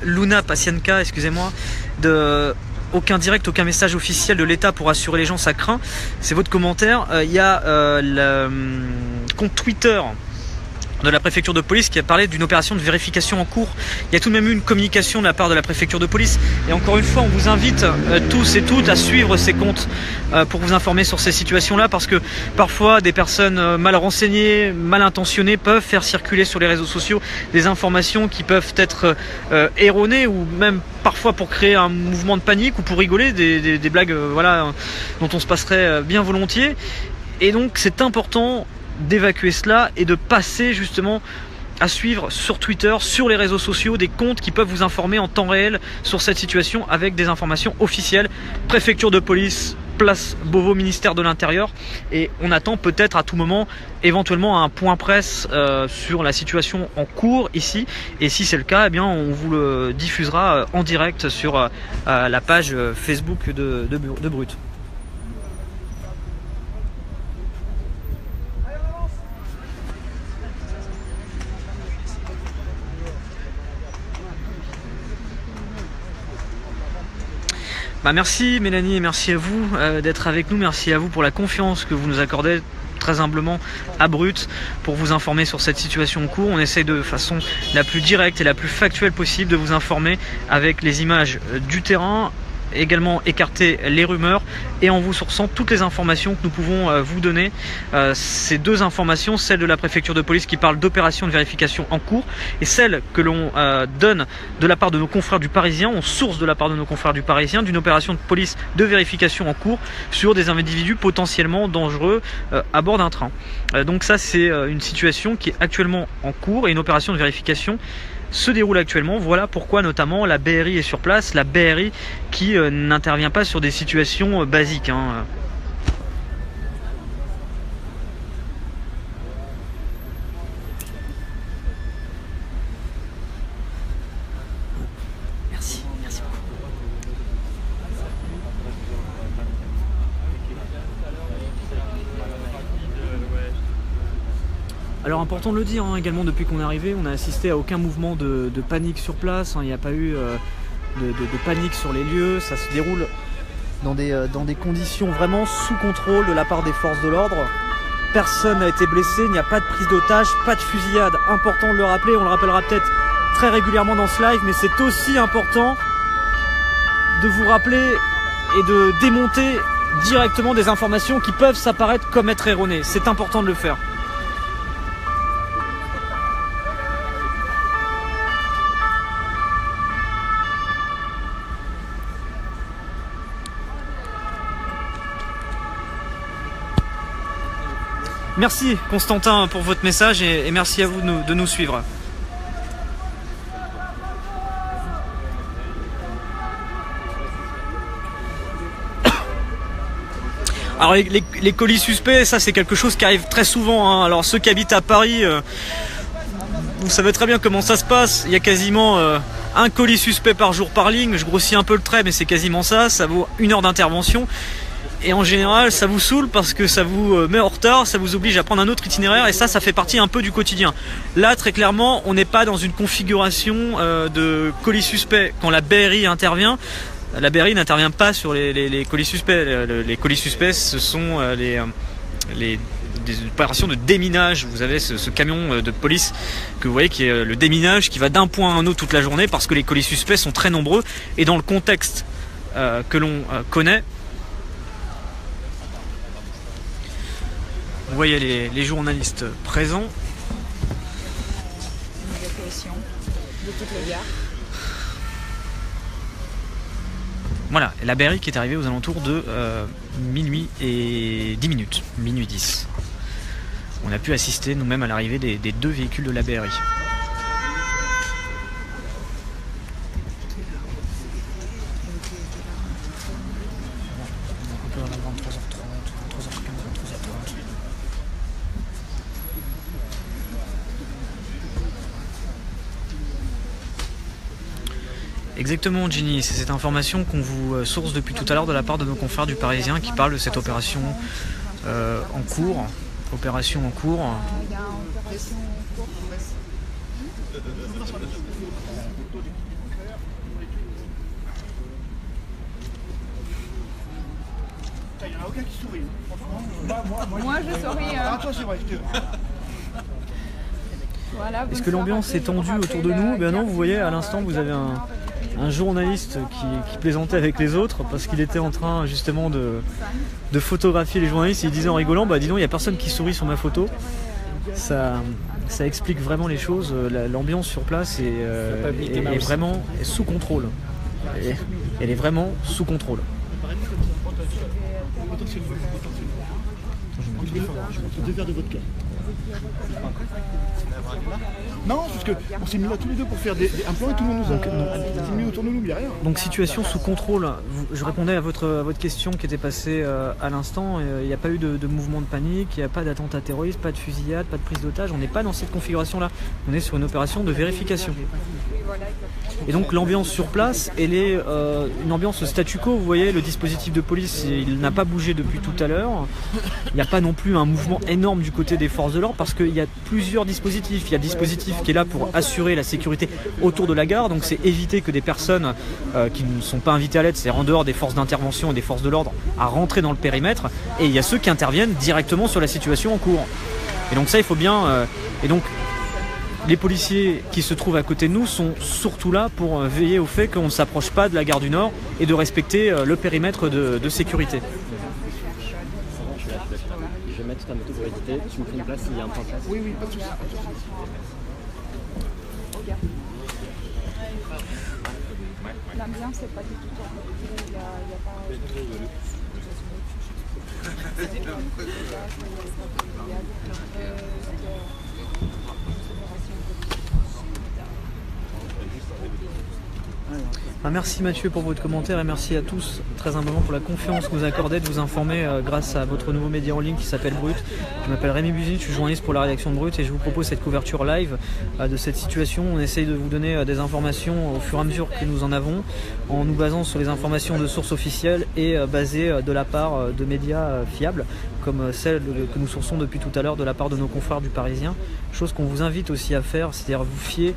Luna Pasienka, excusez-moi, de aucun direct, aucun message officiel de l'État pour assurer les gens, ça craint. C'est votre commentaire. Il y a le compte Twitter de la préfecture de police qui a parlé d'une opération de vérification en cours. Il y a tout de même eu une communication de la part de la préfecture de police et encore une fois on vous invite tous et toutes à suivre ces comptes pour vous informer sur ces situations là, parce que parfois des personnes mal renseignées, mal intentionnées peuvent faire circuler sur les réseaux sociaux des informations qui peuvent être erronées ou même parfois pour créer un mouvement de panique ou pour rigoler, des blagues voilà, dont on se passerait bien volontiers. Et donc c'est important d'évacuer cela et de passer justement à suivre sur Twitter, sur les réseaux sociaux, des comptes qui peuvent vous informer en temps réel sur cette situation avec des informations officielles. Préfecture de police, place Beauvau, ministère de l'Intérieur, et on attend peut-être à tout moment éventuellement un point presse sur la situation en cours ici, et si c'est le cas, eh bien on vous le diffusera en direct sur la page Facebook de Brut. Bah merci Mélanie et merci à vous d'être avec nous, merci à vous pour la confiance que vous nous accordez très humblement à Brut pour vous informer sur cette situation en cours. On essaye de façon la plus directe et la plus factuelle possible de vous informer avec les images du terrain, également écarter les rumeurs et en vous sourçant toutes les informations que nous pouvons vous donner. Ces deux informations, celle de la préfecture de police qui parle d'opération de vérification en cours et celle que l'on donne de la part de nos confrères du Parisien, on source de la part de nos confrères du Parisien d'une opération de police de vérification en cours sur des individus potentiellement dangereux à bord d'un train. Donc ça c'est une situation qui est actuellement en cours et une opération de vérification se déroule actuellement. Voilà pourquoi notamment la BRI est sur place, la BRI qui n'intervient pas sur des situations basiques. Merci beaucoup. Alors important de le dire également, depuis qu'on est arrivé, on n'a assisté à aucun mouvement de panique sur place, il n'y a pas eu de panique sur les lieux, ça se déroule dans des conditions vraiment sous contrôle de la part des forces de l'ordre. Personne n'a été blessé, il n'y a pas de prise d'otage, pas de fusillade, important de le rappeler, on le rappellera peut-être très régulièrement dans ce live, mais c'est aussi important de vous rappeler et de démonter directement des informations qui peuvent s'apparaître comme être erronées, c'est important de le faire. Merci Constantin pour votre message et merci à vous de nous suivre. Alors les colis suspects, ça c'est quelque chose qui arrive très souvent. Alors ceux qui habitent à Paris, vous savez très bien comment ça se passe. Il y a quasiment un colis suspect par jour par ligne. Je grossis un peu le trait, mais c'est quasiment ça. Ça vaut 1 heure d'intervention. Et en général ça vous saoule parce que ça vous met en retard, ça vous oblige à prendre un autre itinéraire et ça fait partie un peu du quotidien. Là très clairement on n'est pas dans une configuration de colis suspect. Quand la BRI intervient, la BRI n'intervient pas sur les colis suspects. Les colis suspects ce sont des opérations de déminage. Vous avez ce camion de police que vous voyez qui est le déminage qui va d'un point à un autre toute la journée parce que les colis suspects sont très nombreux et dans le contexte que l'on connaît. Vous voyez les journalistes présents. Une évacuation de toutes les gares. Voilà, la BRI qui est arrivée aux alentours de minuit et 10 minutes, minuit 10. On a pu assister nous-mêmes à l'arrivée des 2 véhicules de la BRI. Exactement Ginny, c'est cette information qu'on vous source depuis tout à l'heure de la part de nos confrères du Parisien qui parlent de cette opération en cours. Opération en cours. Il y a une opération en cours. Il n'y en a aucun qui sourit, franchement. Moi je souris. Ah, toi c'est vrai, Voilà, Est-ce que l'ambiance est tendue autour de nous? Ben non, vous voyez, à l'instant, vous avez un journaliste qui plaisantait avec les autres parce qu'il était en train justement de photographier les journalistes. Il disait en rigolant, bah dis donc, il n'y a personne qui sourit sur ma photo. Ça explique vraiment les choses. L'ambiance sur place est vraiment sous contrôle. Elle est vraiment sous contrôle. Deux verres de vodka. Non, parce qu'on s'est mis là tous les deux pour faire un plan et tout le monde nous a mis autour de nous, il n'y a rien. Donc situation sous contrôle. Je répondais à votre question qui était passée à l'instant. Il n'y a pas eu de mouvement de panique, il n'y a pas d'attentat terroriste, pas de fusillade, pas de prise d'otage. On n'est pas dans cette configuration-là. On est sur une opération de vérification. Et donc l'ambiance sur place, elle est une ambiance statu quo. Vous voyez, le dispositif de police, il n'a pas bougé depuis tout à l'heure. Il n'y a pas non plus un mouvement énorme du côté des forces de l'ordre parce qu'il y a plusieurs dispositifs. Il y a le dispositif qui est là pour assurer la sécurité autour de la gare, donc c'est éviter que des personnes qui ne sont pas invitées à l'aide, c'est en dehors des forces d'intervention et des forces de l'ordre, à rentrer dans le périmètre. Et il y a ceux qui interviennent directement sur la situation en cours. Et donc ça, il faut bien... et donc les policiers qui se trouvent à côté de nous sont surtout là pour veiller au fait qu'on ne s'approche pas de la gare du Nord et de respecter le périmètre de sécurité. Je vais mettre ta moto pour éviter. Tu me fais une place s'il y a un point de place. Oui, pas de soucis. L'ambiance n'est pas du tout tendue. Il y a pas... Merci Mathieu pour votre commentaire et merci à tous très humblement pour la confiance que vous accordez de vous informer grâce à votre nouveau média en ligne qui s'appelle Brut. Je m'appelle Rémi Buzyn, je suis journaliste pour la rédaction de Brut et je vous propose cette couverture live de cette situation. On essaye de vous donner des informations au fur et à mesure que nous en avons en nous basant sur les informations de sources officielles et basées de la part de médias fiables comme celle que nous sourçons depuis tout à l'heure de la part de nos confrères du Parisien. Chose qu'on vous invite aussi à faire, c'est-à-dire vous fier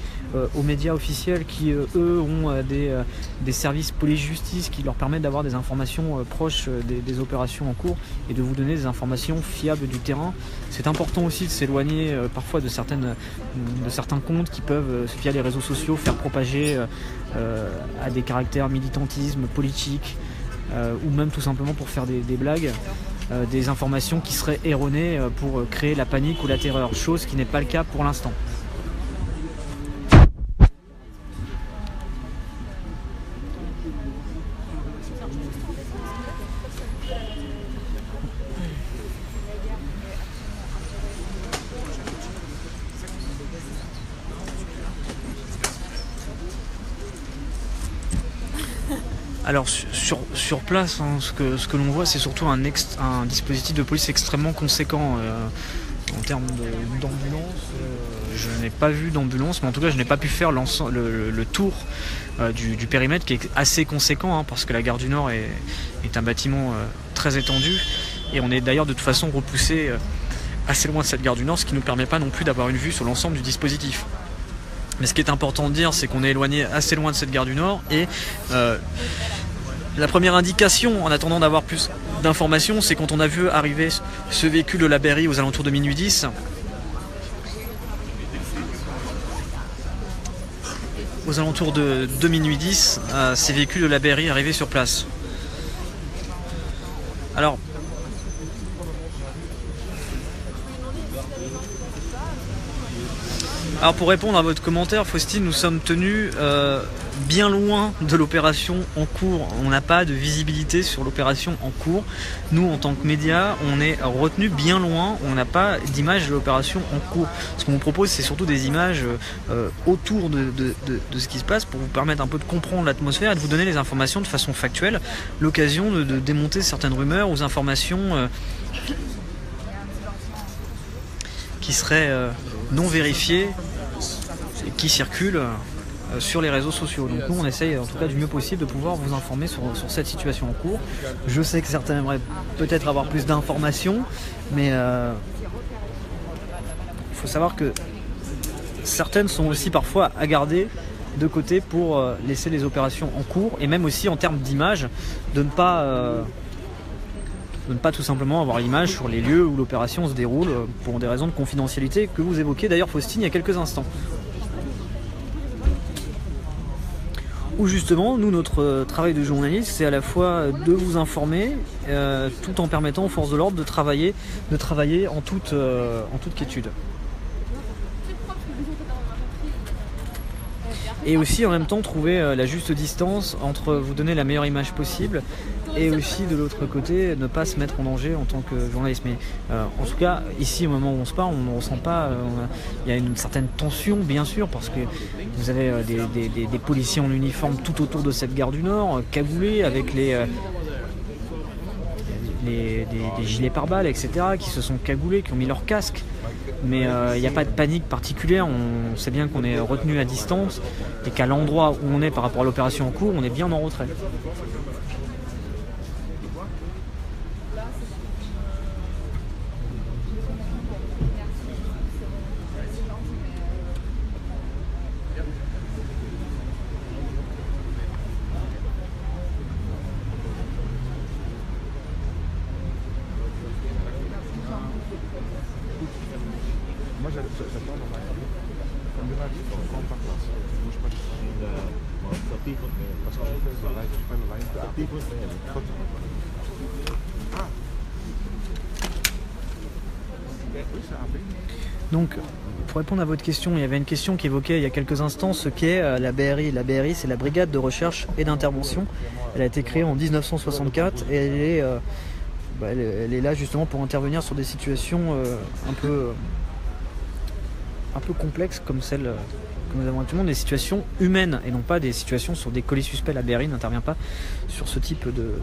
aux médias officiels qui, eux, ont des services police-justice qui leur permettent d'avoir des informations proches des opérations en cours et de vous donner des informations fiables du terrain. C'est important aussi de s'éloigner parfois de certains comptes qui peuvent, via les réseaux sociaux, faire propager à des caractères militantisme, politique ou même tout simplement pour faire des blagues. Des informations qui seraient erronées pour créer la panique ou la terreur, chose qui n'est pas le cas pour l'instant. Alors sur place, hein, ce que l'on voit, c'est surtout un dispositif de police extrêmement conséquent en termes d'ambulance. Je n'ai pas vu d'ambulance, mais en tout cas je n'ai pas pu faire le tour du périmètre qui est assez conséquent, hein, parce que la gare du Nord est un bâtiment très étendu et on est d'ailleurs de toute façon repoussé assez loin de cette gare du Nord, ce qui ne nous permet pas non plus d'avoir une vue sur l'ensemble du dispositif. Mais ce qui est important de dire, c'est qu'on est éloigné assez loin de cette gare du Nord et la première indication, en attendant d'avoir plus d'informations, c'est quand on a vu arriver ce véhicule de la Berry aux alentours de minuit 10. Aux alentours de minuit 10, ces véhicules de la Berry arrivaient sur place. Alors, pour répondre à votre commentaire, Faustine, nous sommes tenus bien loin de l'opération en cours. On n'a pas de visibilité sur l'opération en cours. Nous, en tant que médias, on est retenus bien loin. On n'a pas d'image de l'opération en cours. Ce qu'on vous propose, c'est surtout des images autour de ce qui se passe pour vous permettre un peu de comprendre l'atmosphère et de vous donner les informations de façon factuelle. L'occasion de démonter certaines rumeurs ou informations qui seraient non vérifiées et qui circulent sur les réseaux sociaux. Donc nous on essaye en tout cas du mieux possible de pouvoir vous informer sur cette situation en cours. Je sais que certains aimeraient peut-être avoir plus d'informations, mais il faut savoir que certaines sont aussi parfois à garder de côté pour laisser les opérations en cours et même aussi en termes d'image de ne pas de ne pas tout simplement avoir l'image sur les lieux où l'opération se déroule pour des raisons de confidentialité que vous évoquiez d'ailleurs, Faustine, il y a quelques instants. Où justement, nous, notre travail de journaliste, c'est à la fois de vous informer, tout en permettant aux forces de l'ordre de travailler en toute quiétude. Et aussi en même temps trouver la juste distance entre vous donner la meilleure image possible et aussi de l'autre côté ne pas se mettre en danger en tant que journaliste. Mais en tout cas ici au moment où on se parle, on ne ressent pas, il y a une certaine tension bien sûr parce que vous avez des policiers en uniforme tout autour de cette gare du Nord, cagoulés avec des gilets pare-balles, etc., qui se sont cagoulés, qui ont mis leur casque. Mais il n'y a pas de panique particulière, on sait bien qu'on est retenu à distance et qu'à l'endroit où on est par rapport à l'opération en cours, on est bien en retrait. Moi j'attends dans ma cabine. Comme il m'a dit, tu prends ta place. Tu ne bouges pas du tout. Parce que je fais le live, je fais le live. Ah. Oui, c'est un peu. Donc, pour répondre à votre question, il y avait une question qui évoquait il y a quelques instants ce qu'est la BRI. La BRI, c'est la Brigade de recherche et d'intervention. Elle a été créée en 1964 et elle est là justement pour intervenir sur des situations un peu complexes comme celle que nous avons actuellement, des situations humaines et non pas des situations sur des colis suspects. La BRI n'intervient pas sur ce type de...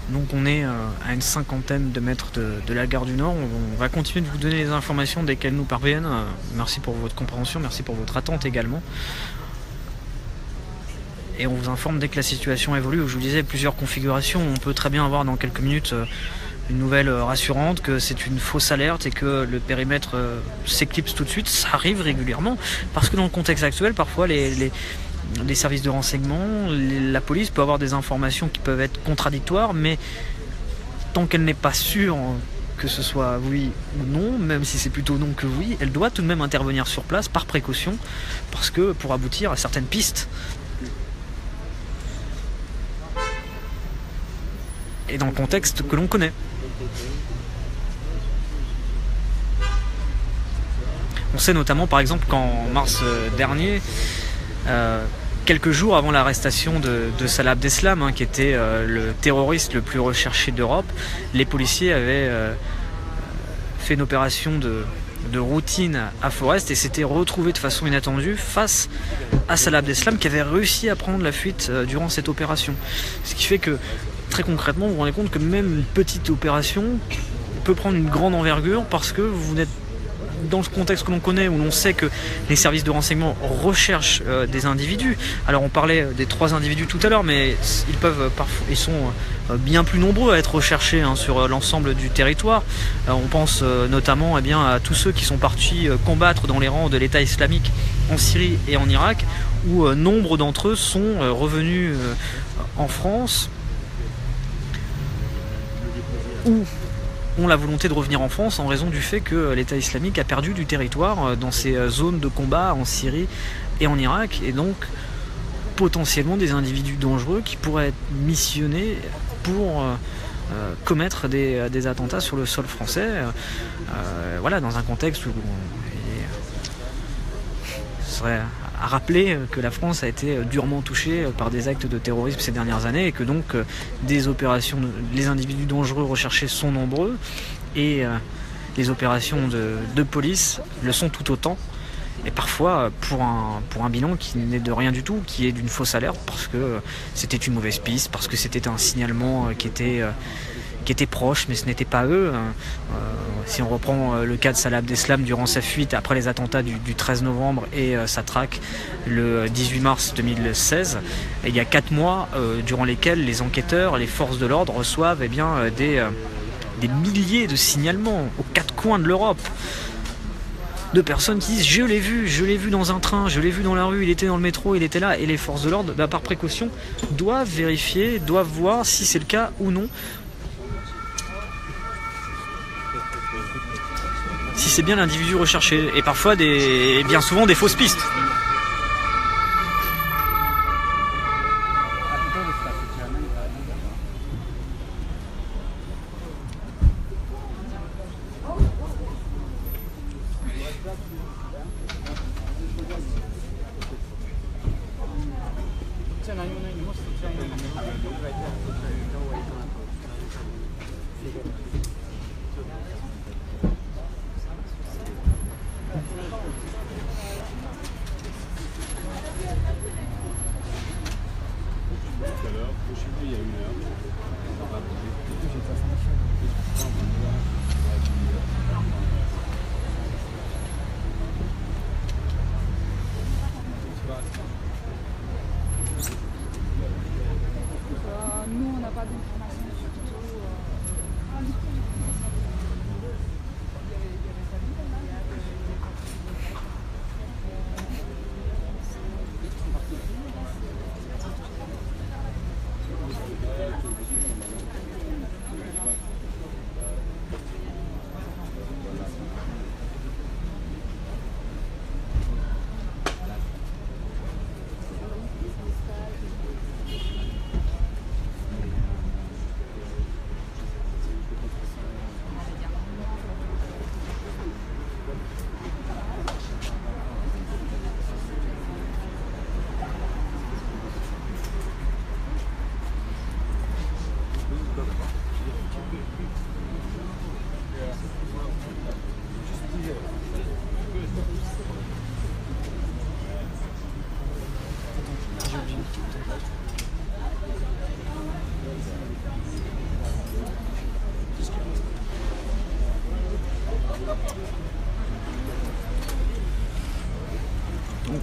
Donc on est à une cinquantaine de mètres de la gare du Nord. On va continuer de vous donner les informations dès qu'elles nous parviennent. Merci pour votre compréhension, merci pour votre attente également. Et on vous informe dès que la situation évolue. Je vous disais, plusieurs configurations. On peut très bien avoir dans quelques minutes une nouvelle rassurante, que c'est une fausse alerte et que le périmètre s'éclipse tout de suite. Ça arrive régulièrement parce que dans le contexte actuel, parfois les services de renseignement, la police peut avoir des informations qui peuvent être contradictoires, mais tant qu'elle n'est pas sûre que ce soit oui ou non, même si c'est plutôt non que oui, elle doit tout de même intervenir sur place par précaution, parce que pour aboutir à certaines pistes. Et dans le contexte que l'on connaît. On sait notamment par exemple qu'en mars dernier, quelques jours avant l'arrestation de Salah Abdeslam, qui était le terroriste le plus recherché d'Europe, les policiers avaient fait une opération de routine à Forest et s'étaient retrouvés de façon inattendue face à Salah Abdeslam qui avait réussi à prendre la fuite durant cette opération. Ce qui fait que très concrètement vous vous rendez compte que même une petite opération peut prendre une grande envergure parce que vous n'êtes dans le contexte que l'on connaît, où l'on sait que les services de renseignement recherchent des individus. Alors on parlait des 3 individus tout à l'heure, mais ils sont bien plus nombreux à être recherchés sur l'ensemble du territoire. On pense notamment à tous ceux qui sont partis combattre dans les rangs de l'État islamique en Syrie et en Irak, où nombre d'entre eux sont revenus en France, où ont la volonté de revenir en France en raison du fait que l'État islamique a perdu du territoire dans ces zones de combat en Syrie et en Irak, et donc potentiellement des individus dangereux qui pourraient être missionnés pour commettre des attentats sur le sol français, voilà, dans un contexte où il serait à rappeler que la France a été durement touchée par des actes de terrorisme ces dernières années et que donc des opérations, les individus dangereux recherchés sont nombreux et les opérations de police le sont tout autant. Et parfois pour un bilan qui n'est de rien du tout, qui est d'une fausse alerte parce que c'était une mauvaise piste, parce que c'était un signalement qui était proche, mais ce n'était pas eux. Si on reprend le cas de Salah Abdeslam durant sa fuite après les attentats du 13 novembre et sa traque le 18 mars 2016, et il y a 4 mois durant lesquels les enquêteurs, les forces de l'ordre reçoivent des milliers de signalements aux 4 coins de l'Europe. De personnes qui disent je l'ai vu dans un train, je l'ai vu dans la rue, il était dans le métro, il était là, et les forces de l'ordre, par précaution, doivent vérifier, doivent voir si c'est le cas ou non, si c'est bien l'individu recherché, et parfois bien souvent des fausses pistes. Nous, on n'a pas d'informations sur tout.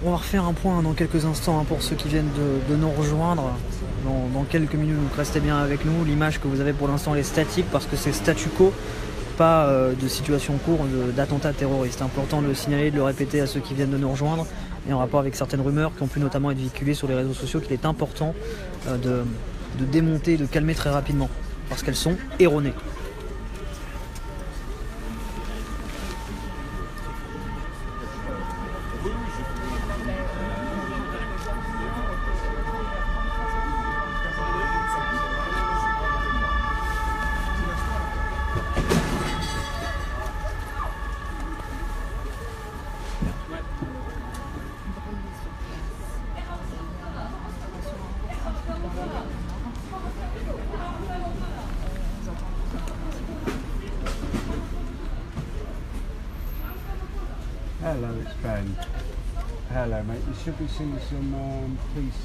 On va refaire un point dans quelques instants pour ceux qui viennent de nous rejoindre. Dans quelques minutes, donc restez bien avec nous. L'image que vous avez pour l'instant elle est statique parce que c'est statu quo, pas de situation en cours d'attentat terroriste. Important de le signaler, de le répéter à ceux qui viennent de nous rejoindre, et en rapport avec certaines rumeurs qui ont pu notamment être véhiculées sur les réseaux sociaux, qu'il est important de démonter, de calmer très rapidement, parce qu'elles sont erronées. Hello, it's Ben. Hello, mate. You should be seeing some police.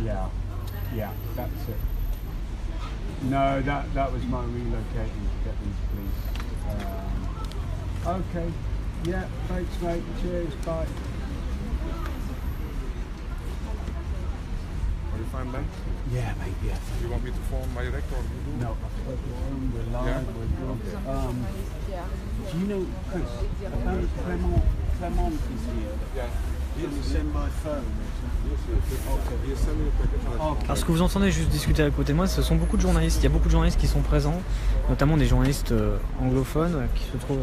Yeah, that's it. No, that was my relocating to get these police. Okay. Yeah, thanks, mate. Cheers. Bye. Are you fine, Ben? Yeah, mate. Yeah. You want me to phone my director or you do? No, I've spoken to him. We're live. Yeah? We're good. Do you know Chris? Clement is here. Yeah. Can you send my phone? He sent me a package. Alors ce que vous entendez juste discuter à côté de moi, ce sont beaucoup de journalistes. Il y a beaucoup de journalistes qui sont présents, notamment des journalistes anglophones qui se trouvent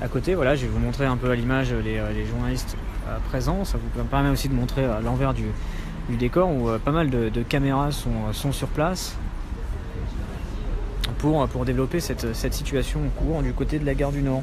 à côté. Voilà, je vais vous montrer un peu à l'image les journalistes présents. Ça vous permet aussi de montrer l'envers du décor où pas mal de caméras sont sur place pour développer cette situation en cours du côté de la gare du Nord.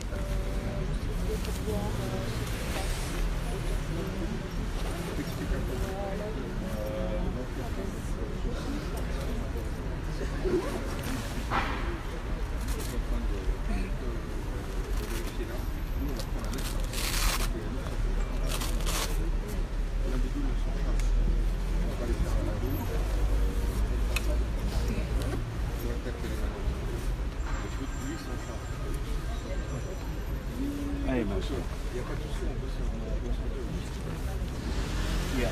Yeah.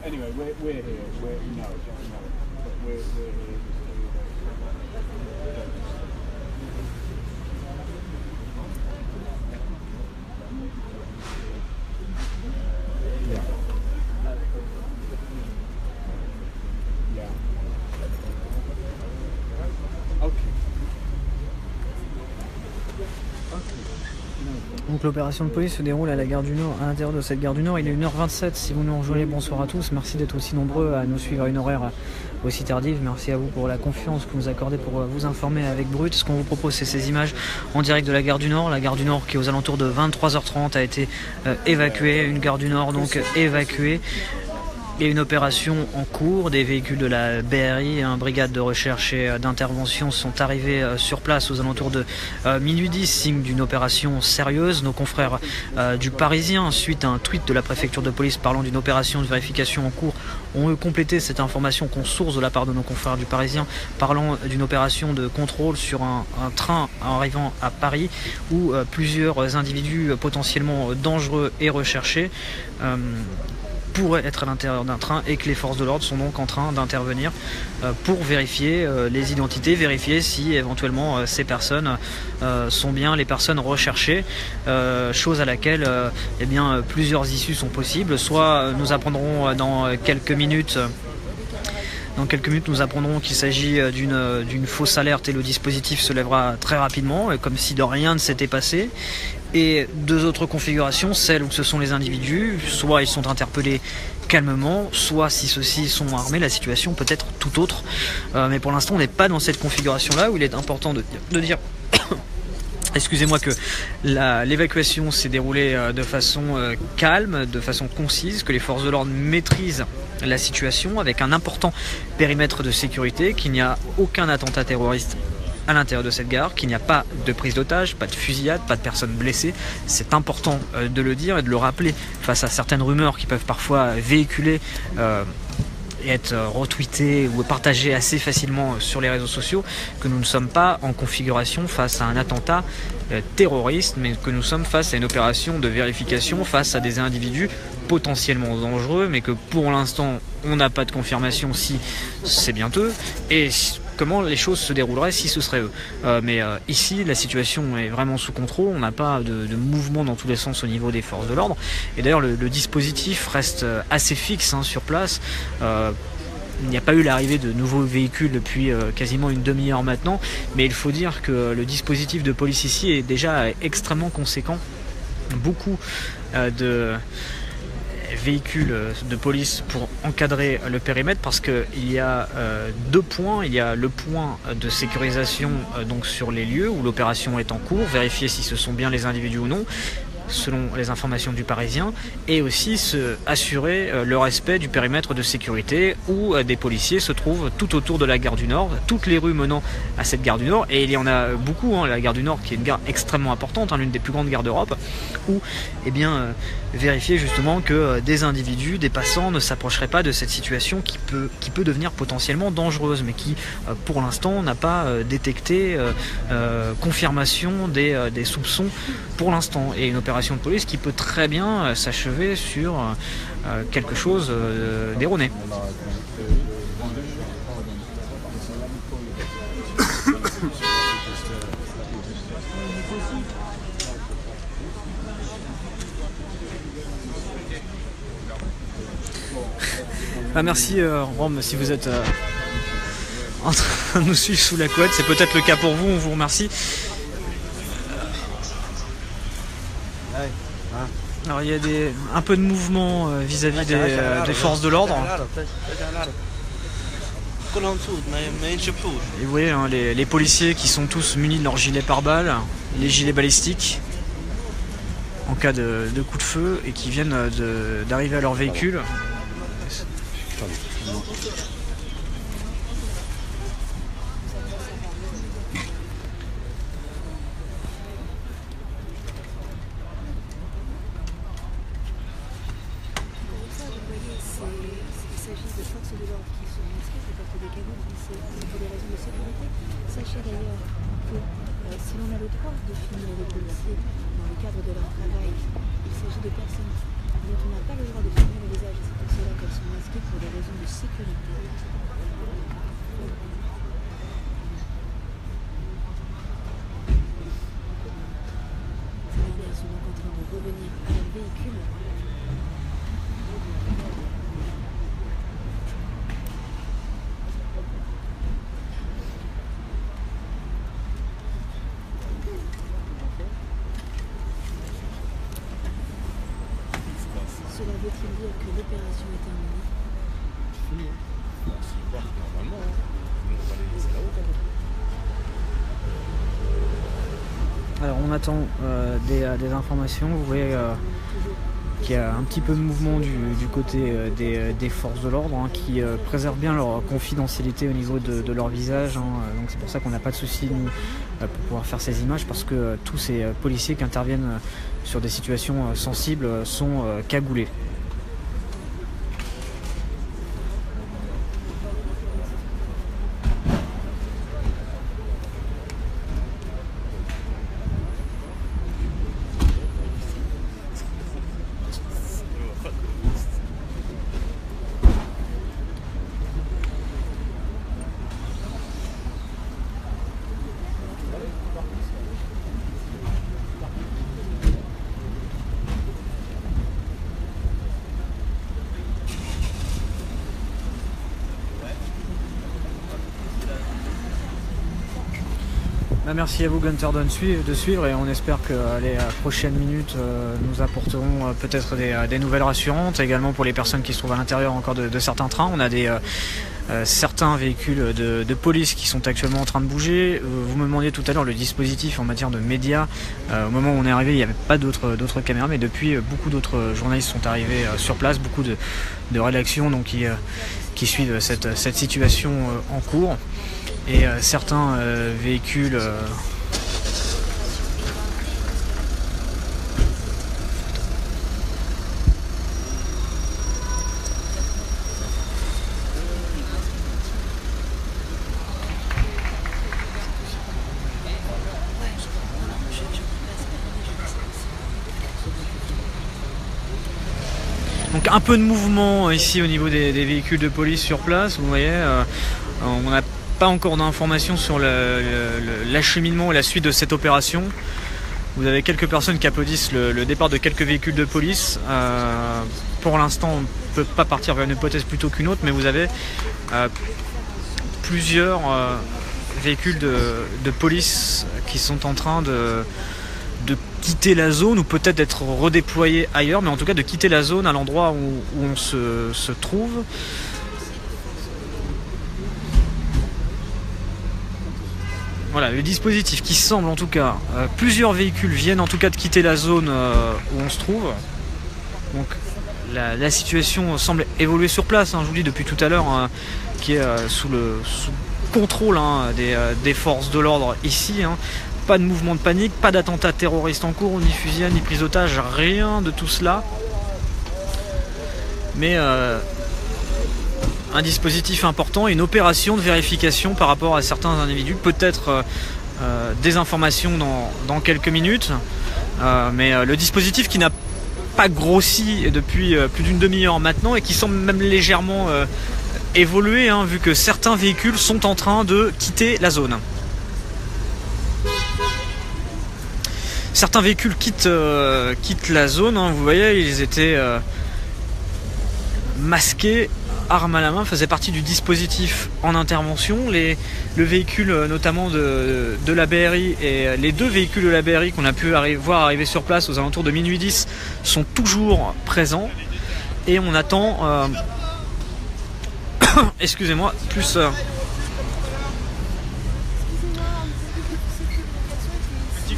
Anyway, we're here. No, but we're here. Yeah. Yeah. Okay. Donc l'opération de police se déroule à la gare du Nord, à l'intérieur de cette gare du Nord. Il est 1h27. Si vous nous rejoignez, bonsoir à tous. Merci d'être aussi nombreux à nous suivre à une horaire aussi tardive. Merci à vous pour la confiance que vous nous accordez pour vous informer avec Brut. Ce qu'on vous propose, c'est ces images en direct de la gare du Nord. La gare du Nord qui, aux alentours de 23h30, a été évacuée. Une gare du Nord donc évacuée. Et une opération en cours, des véhicules de la BRI, brigade de recherche et d'intervention sont arrivés sur place aux alentours de minuit 10, signe d'une opération sérieuse. Nos confrères du Parisien, suite à un tweet de la préfecture de police parlant d'une opération de vérification en cours, ont complété cette information qu'on source de la part de nos confrères du Parisien, parlant d'une opération de contrôle sur un train arrivant à Paris où plusieurs individus potentiellement dangereux et recherchés pourraient être à l'intérieur d'un train et que les forces de l'ordre sont donc en train d'intervenir pour vérifier les identités, vérifier si éventuellement ces personnes sont bien les personnes recherchées, chose à laquelle eh bien, plusieurs issues sont possibles. Soit nous apprendrons dans quelques minutes nous apprendrons qu'il s'agit d'une fausse alerte et le dispositif se lèvera très rapidement, comme si de rien ne s'était passé. Et deux autres configurations, celle où ce sont les individus, soit ils sont interpellés calmement, soit si ceux-ci sont armés, la situation peut être tout autre. Mais pour l'instant, on n'est pas dans cette configuration-là où il est important de dire excusez-moi, que l'évacuation s'est déroulée de façon calme, de façon concise, que les forces de l'ordre maîtrisent la situation avec un important périmètre de sécurité, qu'il n'y a aucun attentat terroriste à l'intérieur de cette gare, qu'il n'y a pas de prise d'otage, pas de fusillade, pas de personnes blessées. C'est important de le dire et de le rappeler face à certaines rumeurs qui peuvent parfois véhiculer et être retweetées ou partagées assez facilement sur les réseaux sociaux, que nous ne sommes pas en configuration face à un attentat terroriste, mais que nous sommes face à une opération de vérification face à des individus potentiellement dangereux, mais que pour l'instant on n'a pas de confirmation si c'est bien eux et comment les choses se dérouleraient si ce serait eux. Mais ici, la situation est vraiment sous contrôle, on n'a pas de mouvement dans tous les sens au niveau des forces de l'ordre. Et d'ailleurs, le dispositif reste assez fixe sur place. Il n'y a pas eu l'arrivée de nouveaux véhicules depuis quasiment une demi-heure maintenant, mais il faut dire que le dispositif de police ici est déjà extrêmement conséquent. Beaucoup de véhicules de police pour encadrer le périmètre, parce qu'il y a deux points. Il y a le point de sécurisation donc sur les lieux où l'opération est en cours, vérifier si ce sont bien les individus ou non, selon les informations du Parisien, et aussi assurer le respect du périmètre de sécurité où des policiers se trouvent tout autour de la gare du Nord, toutes les rues menant à cette gare du Nord, et il y en a beaucoup, la gare du Nord qui est une gare extrêmement importante, l'une des plus grandes gares d'Europe, où vérifier justement que des individus, des passants ne s'approcheraient pas de cette situation qui peut devenir potentiellement dangereuse, mais qui pour l'instant n'a pas détecté confirmation des soupçons pour l'instant, et une opération de police qui peut très bien s'achever sur quelque chose d'erroné. Merci Rome, si vous êtes en train de nous suivre sous la couette, c'est peut-être le cas pour vous, on vous remercie. Alors il y a un peu de mouvement vis-à-vis des forces de l'ordre. Et vous voyez hein, les policiers qui sont tous munis de leurs gilets pare-balles, les gilets balistiques en cas de coup de feu et qui viennent d'arriver à leur véhicule. Sachez d'ailleurs que si l'on a le droit de filmer les policiers dans le cadre de leur travail, il s'agit de personnes dont on n'a pas le droit de filmer le visage. C'est pour cela qu'elles sont masquées pour des raisons de sécurité. Ces dernières sont donc en train de revenir à leur véhicule. Cela veut-il dire que l'opération est terminée? Normalement, on va les laisser là-haut quand même. Alors on attend des informations, vous voyez qu'il y a un petit peu de mouvement du côté des forces de l'ordre hein, qui préservent bien leur confidentialité au niveau de leur visage. Hein, donc c'est pour ça qu'on n'a pas de souci nous, pour pouvoir faire ces images parce que tous ces policiers qui interviennent sur des situations sensibles sont cagoulés. Merci à vous Gunter de suivre et on espère que les prochaines minutes nous apporteront peut-être des nouvelles rassurantes également pour les personnes qui se trouvent à l'intérieur encore de certains trains. On a certains véhicules de police qui sont actuellement en train de bouger. Vous me demandiez tout à l'heure le dispositif en matière de médias. Au moment où on est arrivé, il n'y avait pas d'autres caméras, mais depuis, beaucoup d'autres journalistes sont arrivés sur place, beaucoup de rédactions donc, qui suivent cette situation en cours. Et certains véhicules donc un peu de mouvement ici au niveau des véhicules de police sur place, vous voyez, on n'a pas encore d'informations sur l'acheminement et la suite de cette opération. Vous avez quelques personnes qui applaudissent le départ de quelques véhicules de police. Pour l'instant, on ne peut pas partir vers une hypothèse plutôt qu'une autre, mais vous avez plusieurs véhicules de police qui sont en train de quitter la zone ou peut-être d'être redéployés ailleurs, mais en tout cas de quitter la zone à l'endroit où on se trouve. Voilà, le dispositif qui semble en tout cas, plusieurs véhicules viennent en tout cas de quitter la zone où on se trouve. Donc la situation semble évoluer sur place, hein, je vous dis depuis tout à l'heure, hein, qui est sous contrôle hein, des forces de l'ordre ici. Hein. Pas de mouvement de panique, pas d'attentat terroriste en cours, ni fusillade, ni prise d'otage, rien de tout cela. Mais un dispositif important et une opération de vérification par rapport à certains individus, peut-être des informations dans quelques minutes, mais le dispositif qui n'a pas grossi depuis plus d'une demi-heure maintenant et qui semble même légèrement évoluer, hein, vu que certains véhicules sont en train de quitter la zone. Certains véhicules quittent la zone, hein, vous voyez, ils étaient masqués arme à la main faisait partie du dispositif en intervention. Le véhicule notamment de la BRI et les 2 véhicules de la BRI qu'on a pu voir arriver sur place aux alentours de minuit 10 sont toujours présents et on attend excusez-moi plus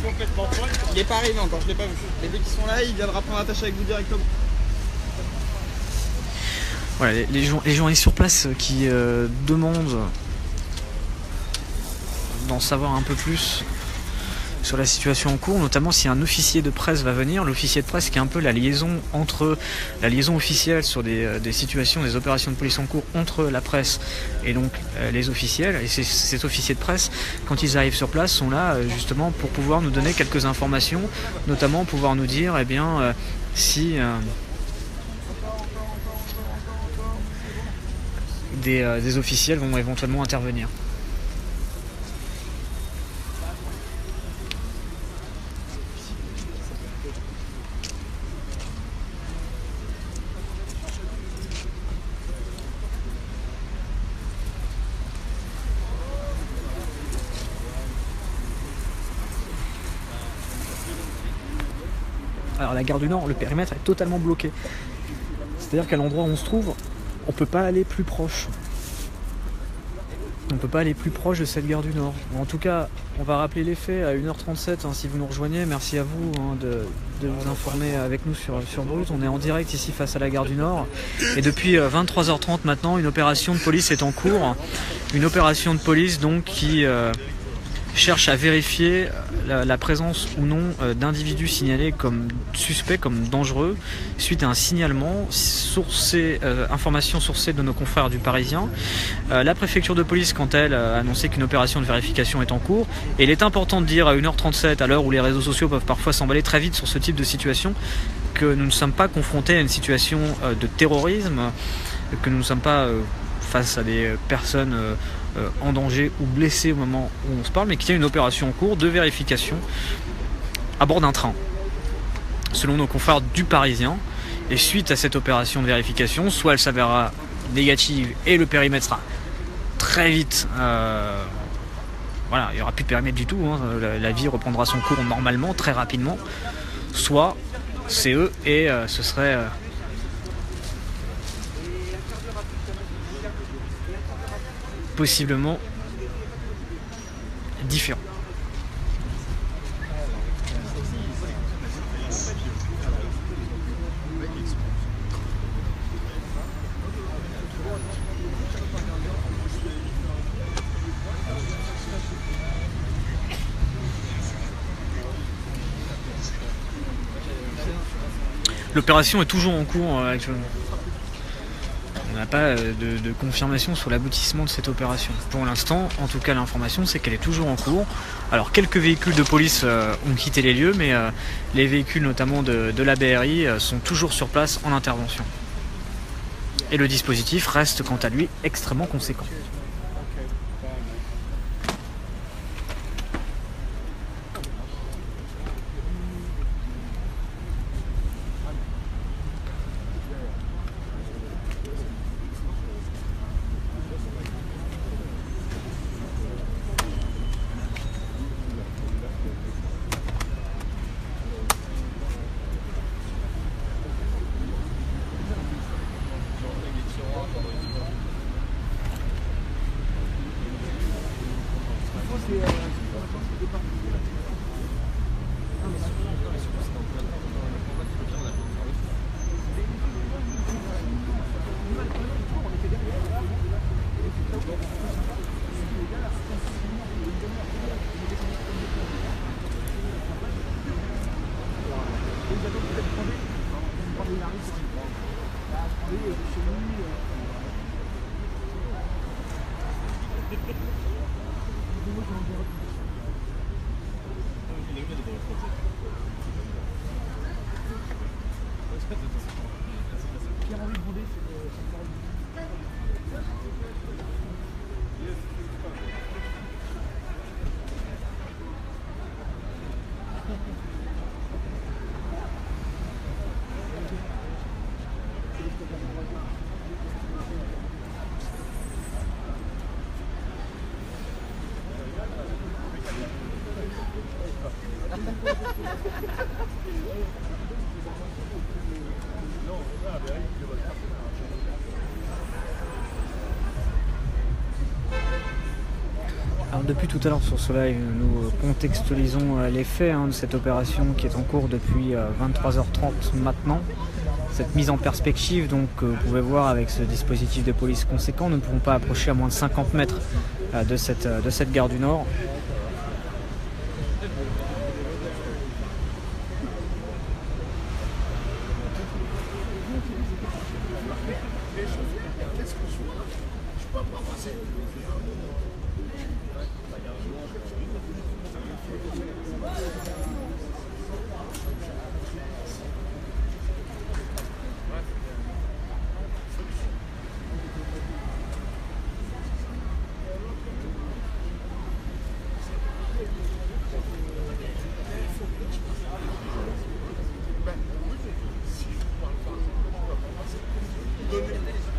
complètement folle. Il est pas arrivé encore, je l'ai pas vu. Et dès qu'ils sont là, il viendra prendre attache avec vous directement. Voilà, les journalistes sur place qui demandent d'en savoir un peu plus sur la situation en cours, notamment si un officier de presse va venir. L'officier de presse qui est un peu la liaison officielle sur des situations, des opérations de police en cours entre la presse et donc les officiels. Et ces officiers de presse, quand ils arrivent sur place, sont là justement pour pouvoir nous donner quelques informations, notamment pouvoir nous dire si des officiels vont éventuellement intervenir. Alors la gare du Nord, le périmètre est totalement bloqué. C'est-à-dire qu'à l'endroit où on se trouve, on peut pas aller plus proche. On peut pas aller plus proche de cette gare du Nord. En tout cas, on va rappeler les faits à 1h37 si vous nous rejoignez. Merci à vous de vous informer avec nous sur Brut. On est en direct ici face à la gare du Nord. Et depuis 23h30 maintenant, une opération de police est en cours. Une opération de police donc qui cherche à vérifier la présence ou non d'individus signalés comme suspects, comme dangereux, suite à un signalement information sourcée de nos confrères du Parisien. La préfecture de police, quant à elle, a annoncé qu'une opération de vérification est en cours. Et il est important de dire à 1h37, à l'heure où les réseaux sociaux peuvent parfois s'emballer très vite sur ce type de situation, que nous ne sommes pas confrontés à une situation de terrorisme, que nous ne sommes pas face à des personnes en danger ou blessés au moment où on se parle, mais qu'il y a une opération en cours de vérification à bord d'un train, selon nos confrères du Parisien. Et suite à cette opération de vérification, soit elle s'avérera négative et le périmètre sera très vite voilà, il n'y aura plus de périmètre du tout, hein, la vie reprendra son cours normalement, très rapidement, soit c'est eux et ce serait possiblement différent. L'opération est toujours en cours actuellement. On n'a pas de confirmation sur l'aboutissement de cette opération. Pour l'instant, en tout cas, l'information, c'est qu'elle est toujours en cours. Alors, quelques véhicules de police ont quitté les lieux, mais les véhicules, notamment de la BRI, sont toujours sur place en intervention. Et le dispositif reste, quant à lui, extrêmement conséquent. Alors depuis tout à l'heure sur ce live, nous contextualisons les faits de cette opération qui est en cours depuis 23h30 maintenant. Cette mise en perspective, donc vous pouvez voir avec ce dispositif de police conséquent, nous ne pouvons pas approcher à moins de 50 mètres de cette gare du Nord.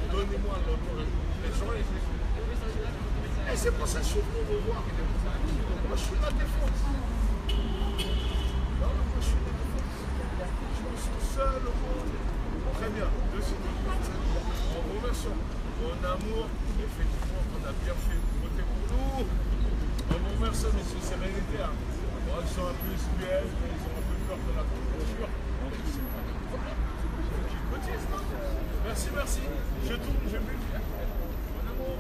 Donnez-moi les gens. Et c'est pour ça que je suis venu vous voir. Moi, je suis la défense. Non, moi, je suis la défense. Je suis tout seul au monde. Très bien. De suite. En remerciant mon amour, effectivement, qu'on a bien fait voter pour nous. En vous remerciant de cette sérénité. Bon, ils sont un peu SPF, ils ont un peu peur de la conjoncture. Merci, merci. Je tourne, je m'y viens. Mon amour.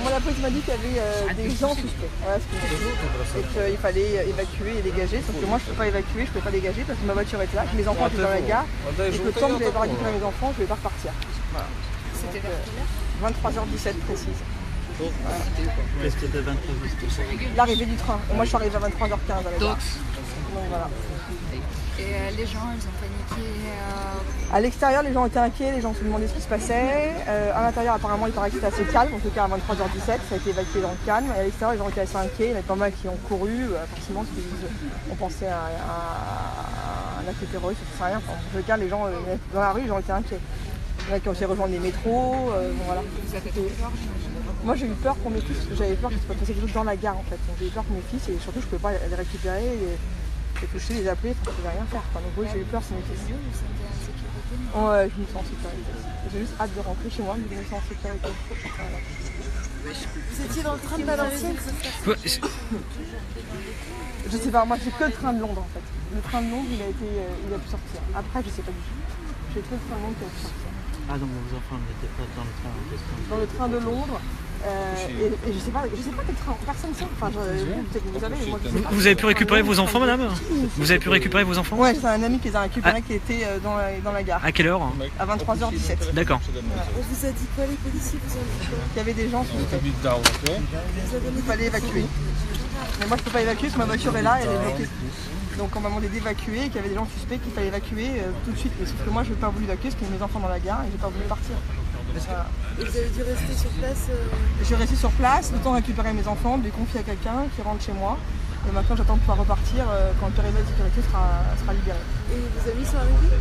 Moi, la police m'a dit qu'il y avait des gens suspects. Voilà ce qu'il m'a dit. Et qu'il fallait évacuer et dégager. Sauf que moi, je ne peux pas évacuer, je ne peux pas dégager parce que ma voiture était là, que mes enfants étaient dans la gare. Et que le temps que j'avais pas récupéré mes enfants, je ne vais pas repartir. Voilà. C'était vers quelle heure 23h17 précise. Voilà. Qu'est-ce que de 23h17 L'arrivée du train. Et moi, je suis arrivée à 23h15 à la gare. Donc voilà. Et les gens, ils ont paniqué À l'extérieur, les gens étaient inquiets, les gens se demandaient ce qui se passait. À l'intérieur, apparemment, il paraît que c'était assez calme. En tout cas, à 23h17, ça a été évacué dans le calme. Et à l'extérieur, les gens étaient assez inquiets. Il y en a pas mal qui ont couru, forcément, parce qu'on pensait à un acte terroriste, ça ne sert à rien. Enfin, en tout cas, les gens, dans la rue, les gens étaient inquiets. Il y en a qui ont essayé de rejoindre les métros. Bon, voilà. Vous avez peur? Moi, j'ai eu peur pour mes fils, parce que j'avais peur qu'il se passe quelque chose dans la gare, en fait. Donc, j'ai eu peur pour mes fils, et surtout, je ne pouvais pas les récupérer. Les toucher, les appeler, je ne pouvais rien faire. Donc oui, j'ai eu peur sur mes fils. Ouais, je me sens en sécurité. J'ai juste hâte de rentrer chez moi, mais je me sens en sécurité. Voilà. Vous étiez dans le train de Valenciennes? Je sais pas, moi j'ai que le train de Londres en fait. Le train de Londres, il a pu sortir. Après, je sais pas du tout. J'ai trouvé le train de Londres qui a pu sortir. Ah donc vos enfants n'étaient pas dans le train en question. Dans le train de Londres. Et je sais pas quel train, personne ne sait. Enfin, peut-être que vous savez, moi je sais pas. Vous avez pu récupérer vos enfants, madame? Vous avez pu récupérer vos enfants? Ouais, c'est un ami qui les a récupérés qui était dans la gare. À quelle heure? À 23h17. D'accord. Voilà. On vous a dit quoi, les policiers? Vous avez dit quoi? Il y avait des gens suspects. Il fallait évacuer. Mais moi je peux pas évacuer parce que ma voiture est là, elle est bloquée. Donc on m'a demandé d'évacuer, qu'il y avait des gens suspects qu'il fallait évacuer tout de suite. Mais sauf que moi je n'ai pas voulu évacuer parce qu'il y avait mes enfants dans la gare et j'ai pas voulu partir. Voilà. Et vous avez dû rester sur place Je suis restée sur place, le temps de récupérer mes enfants, de les confier à quelqu'un qui rentre chez moi. Et maintenant j'attends de pouvoir repartir quand le périmètre de sécurité sera libéré. et vos amis sont arrivés?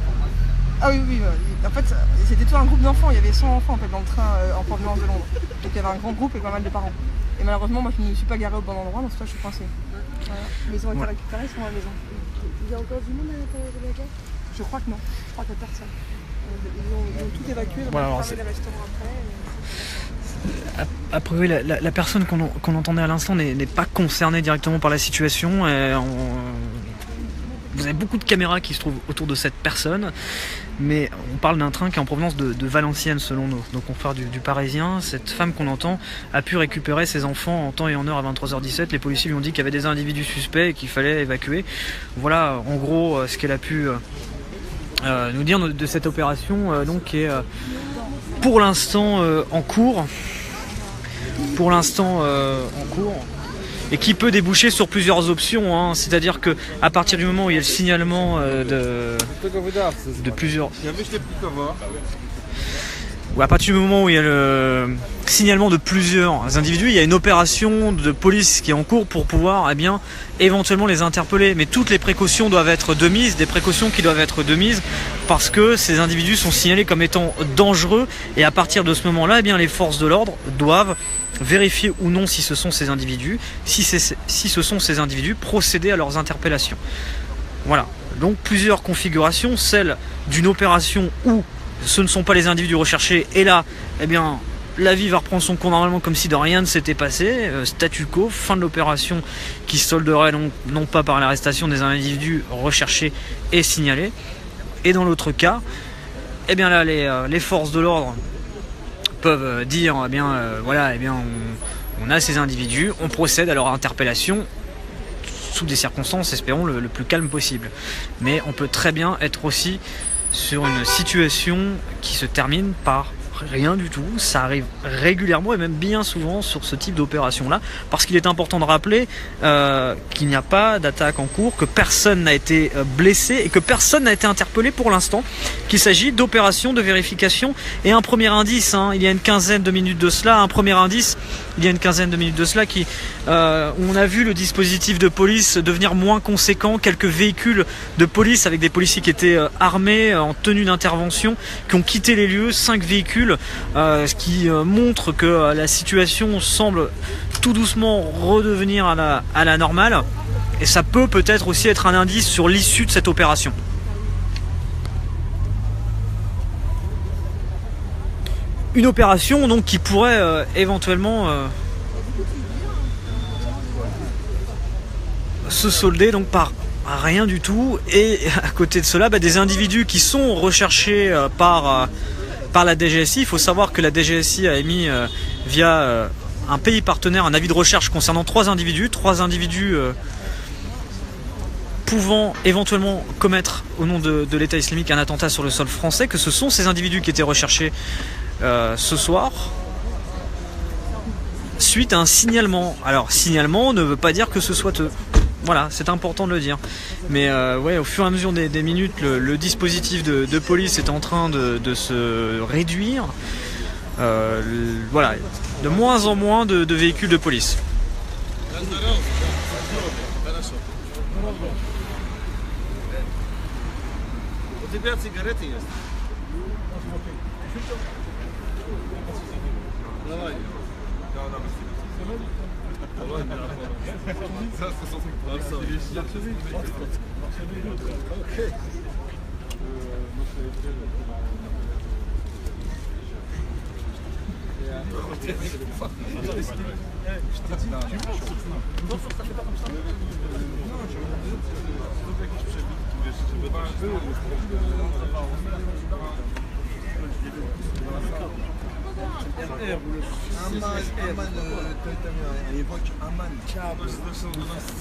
Ah oui, en fait c'était tout un groupe d'enfants, il y avait 100 enfants en fait dans le train en provenance de Londres. Donc il y avait un grand groupe et pas mal de parents. Et malheureusement moi je ne me suis pas garée au bon endroit, donc c'est ça je suis coincée. Voilà. Mais ils ont été récupérés, ils sont à la maison. Il y a encore du monde à l'intérieur de la gare? Je crois que non, je crois qu'il n'y a personne. Ils ont tout évacué, donc Voilà, on alors a fermé les restaurants après. A priori, la personne qu'on entendait à l'instant n'est pas concernée directement par la situation. Vous avez beaucoup de caméras qui se trouvent autour de cette personne, mais on parle d'un train qui est en provenance de Valenciennes selon nos confrères du Parisien. Cette femme qu'on entend a pu récupérer ses enfants en temps et en heure à 23h17. Les policiers lui ont dit qu'il y avait des individus suspects et qu'il fallait évacuer. Voilà en gros ce qu'elle a pu nous dire de cette opération donc, qui est pour l'instant en cours. Pour l'instant en cours. Et qui peut déboucher sur plusieurs options, hein. C'est-à-dire que à partir du moment où il y a le signalement de plusieurs, ou à partir du moment où il y a le signalement de plusieurs individus, il y a une opération de police qui est en cours pour pouvoir éventuellement les interpeller. Mais toutes les précautions doivent être de mise, des précautions qui doivent être de mise parce que ces individus sont signalés comme étant dangereux et à partir de ce moment-là, les forces de l'ordre doivent vérifier ou non si ce sont ces individus, si ce sont ces individus, procéder à leurs interpellations. Voilà, donc plusieurs configurations, celle d'une opération où ce ne sont pas les individus recherchés et là, la vie va reprendre son cours normalement comme si de rien ne s'était passé, statu quo, fin de l'opération qui se solderait non pas par l'arrestation des individus recherchés et signalés, et dans l'autre cas, là les forces de l'ordre peuvent dire on a ces individus, on procède à leur interpellation sous des circonstances, espérons, le plus calme possible. Mais on peut très bien être aussi sur une situation qui se termine par rien du tout. Ça arrive régulièrement et même bien souvent sur ce type d'opération là, parce qu'il est important de rappeler qu'il n'y a pas d'attaque en cours, que personne n'a été blessé et que personne n'a été interpellé pour l'instant, qu'il s'agit d'opérations de vérification. Et un premier indice, il y a une quinzaine de minutes de cela, qui on a vu le dispositif de police devenir moins conséquent, quelques véhicules de police avec des policiers qui étaient armés en tenue d'intervention, qui ont quitté les lieux, 5 véhicules, ce qui montre que la situation semble tout doucement redevenir à la normale, et ça peut-être aussi être un indice sur l'issue de cette opération. Une opération donc qui pourrait éventuellement se solder donc par rien du tout, et à côté de cela des individus qui sont recherchés par la DGSI. Il faut savoir que la DGSI a émis via un pays partenaire un avis de recherche concernant 3 individus pouvant éventuellement commettre au nom de l'État islamique un attentat sur le sol français, que ce sont ces individus qui étaient recherchés ce soir suite à un signalement. Alors signalement ne veut pas dire que ce soit eux. Voilà, c'est important de le dire. Mais au fur et à mesure des minutes, le dispositif de police est en train de se réduire. Voilà, de moins en moins de véhicules de police.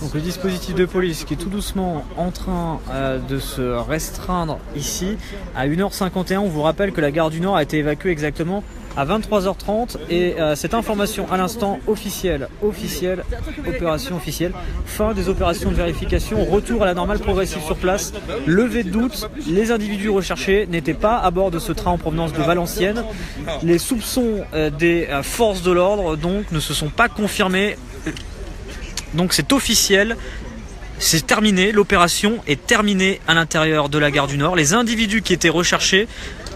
Donc le dispositif de police qui est tout doucement en train de se restreindre ici à 1h51. On vous rappelle que la gare du Nord a été évacuée exactement à 23h30 et cette information à l'instant officielle, opération officielle, fin des opérations de vérification, retour à la normale progressive sur place, levée de doute, les individus recherchés n'étaient pas à bord de ce train en provenance de Valenciennes, les soupçons des forces de l'ordre donc ne se sont pas confirmés, donc c'est officiel. C'est terminé, l'opération est terminée à l'intérieur de la gare du Nord. Les individus qui étaient recherchés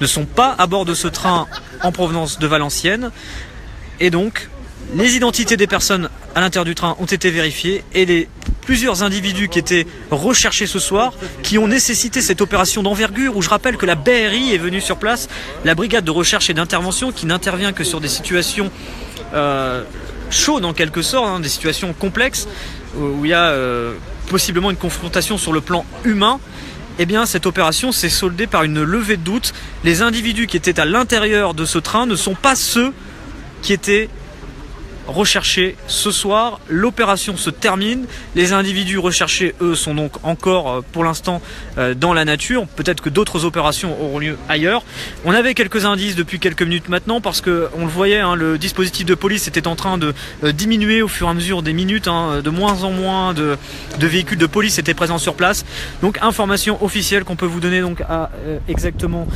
ne sont pas à bord de ce train en provenance de Valenciennes. Et donc, les identités des personnes à l'intérieur du train ont été vérifiées et les plusieurs individus qui étaient recherchés ce soir, qui ont nécessité cette opération d'envergure, où je rappelle que la BRI est venue sur place, la brigade de recherche et d'intervention, qui n'intervient que sur des situations chaudes en quelque sorte, hein, des situations complexes, où il y a possiblement une confrontation sur le plan humain. Eh bien, cette opération s'est soldée par une levée de doute. Les individus qui étaient à l'intérieur de ce train ne sont pas ceux qui étaient recherchés ce soir. L'opération se termine. Les individus recherchés, eux, sont donc encore pour l'instant dans la nature. Peut-être que d'autres opérations auront lieu ailleurs. On avait quelques indices depuis quelques minutes maintenant parce que on le voyait, hein, le dispositif de police était en train de diminuer au fur et à mesure des minutes, hein, de moins en moins de véhicules de police étaient présents sur place. Donc information officielle qu'on peut vous donner donc à exactement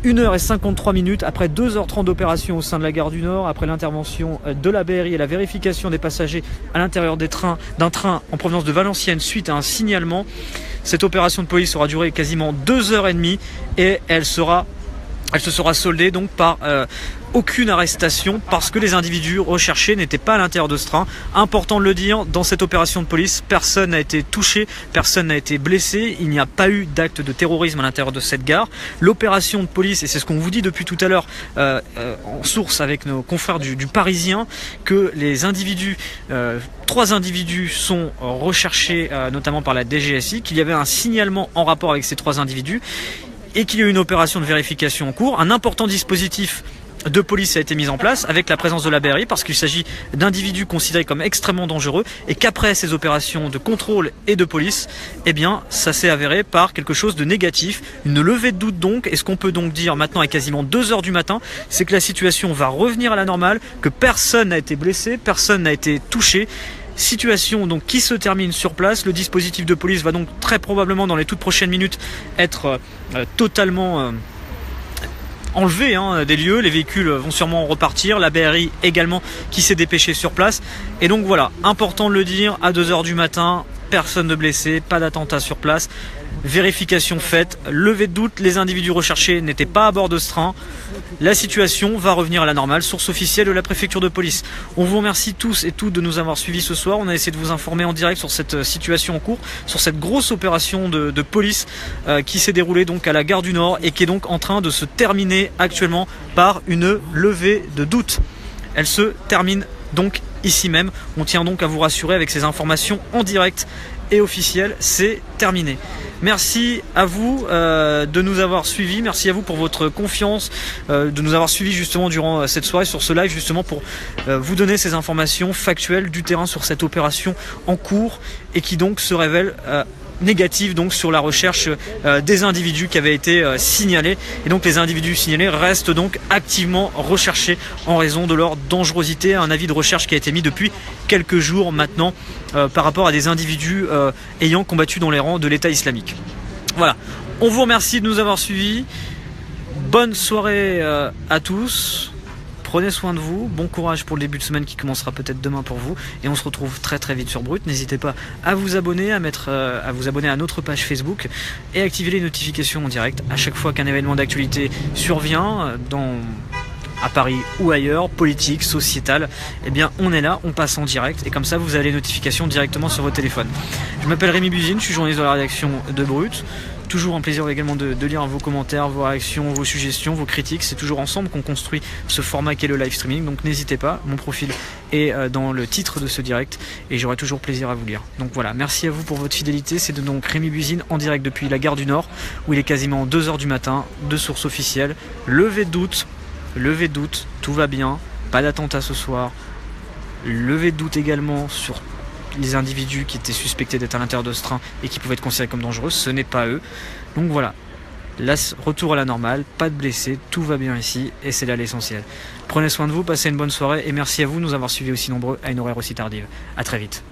1h53 après 2h30 d'opération au sein de la gare du Nord, après l'intervention de la BRI et la vérification des passagers à l'intérieur d'un train en provenance de Valenciennes suite à un signalement. Cette opération de police aura duré quasiment 2h30 et elle se sera soldée donc par aucune arrestation parce que les individus recherchés n'étaient pas à l'intérieur de ce train. Important de le dire, dans cette opération de police, personne n'a été touché, personne n'a été blessé, il n'y a pas eu d'acte de terrorisme à l'intérieur de cette gare. L'opération de police, et c'est ce qu'on vous dit depuis tout à l'heure en source avec nos confrères du Parisien, que les individus, 3 individus sont recherchés notamment par la DGSI, qu'il y avait un signalement en rapport avec ces 3 individus et qu'il y a eu une opération de vérification en cours. Un important dispositif de police a été mis en place avec la présence de la BRI parce qu'il s'agit d'individus considérés comme extrêmement dangereux et qu'après ces opérations de contrôle et de police, eh bien ça s'est avéré par quelque chose de négatif, une levée de doute donc. Et ce qu'on peut donc dire maintenant à quasiment 2h du matin, c'est que la situation va revenir à la normale, que personne n'a été blessé, personne n'a été touché. Situation donc qui se termine sur place. Le dispositif de police va donc très probablement dans les toutes prochaines minutes être totalement enlevé des lieux. Les véhicules vont sûrement repartir, la BRI également qui s'est dépêchée sur place. Et donc voilà, important de le dire, à 2h du matin, personne de blessé, pas d'attentat sur place. Vérification faite, levée de doute, les individus recherchés n'étaient pas à bord de ce train. La situation va revenir à la normale, source officielle de la préfecture de police. On vous remercie tous et toutes de nous avoir suivis ce soir. On a essayé de vous informer en direct sur cette situation en cours, sur cette grosse opération de police qui s'est déroulée donc à la gare du Nord et qui est donc en train de se terminer actuellement par une levée de doute. Elle se termine donc ici même. On tient donc à vous rassurer avec ces informations en direct et officielles. C'est terminé. Merci à vous de nous avoir suivis, merci à vous pour votre confiance, de nous avoir suivis justement durant cette soirée sur ce live justement pour vous donner ces informations factuelles du terrain sur cette opération en cours et qui donc se révèle négative donc sur la recherche des individus qui avaient été signalés. Et donc les individus signalés restent donc activement recherchés en raison de leur dangerosité. Un avis de recherche qui a été mis depuis quelques jours maintenant par rapport à des individus ayant combattu dans les rangs de l'État islamique. Voilà, on vous remercie de nous avoir suivis. Bonne soirée à tous. Prenez soin de vous, bon courage pour le début de semaine qui commencera peut-être demain pour vous. Et on se retrouve très très vite sur Brut. N'hésitez pas à vous abonner, à vous abonner à notre page Facebook et activer les notifications en direct à chaque fois qu'un événement d'actualité survient à Paris ou ailleurs, politique, sociétal. Eh bien on est là, on passe en direct et comme ça vous avez les notifications directement sur votre téléphone. Je m'appelle Rémi Buzine, je suis journaliste de la rédaction de Brut. Toujours un plaisir également de lire vos commentaires, vos réactions, vos suggestions, vos critiques. C'est toujours ensemble qu'on construit ce format qu'est le live streaming. Donc n'hésitez pas, mon profil est dans le titre de ce direct et j'aurai toujours plaisir à vous lire. Donc voilà, merci à vous pour votre fidélité. C'est donc Rémi Buzine en direct depuis la gare du Nord où il est quasiment 2 h du matin, de source officielle. Levé de doute, tout va bien, pas d'attentat ce soir. Levé de doute également sur les individus qui étaient suspectés d'être à l'intérieur de ce train et qui pouvaient être considérés comme dangereux, ce n'est pas eux. Donc voilà, là, retour à la normale, pas de blessés, tout va bien ici et c'est là l'essentiel. Prenez soin de vous, passez une bonne soirée et merci à vous de nous avoir suivis aussi nombreux à une horaire aussi tardive. A très vite.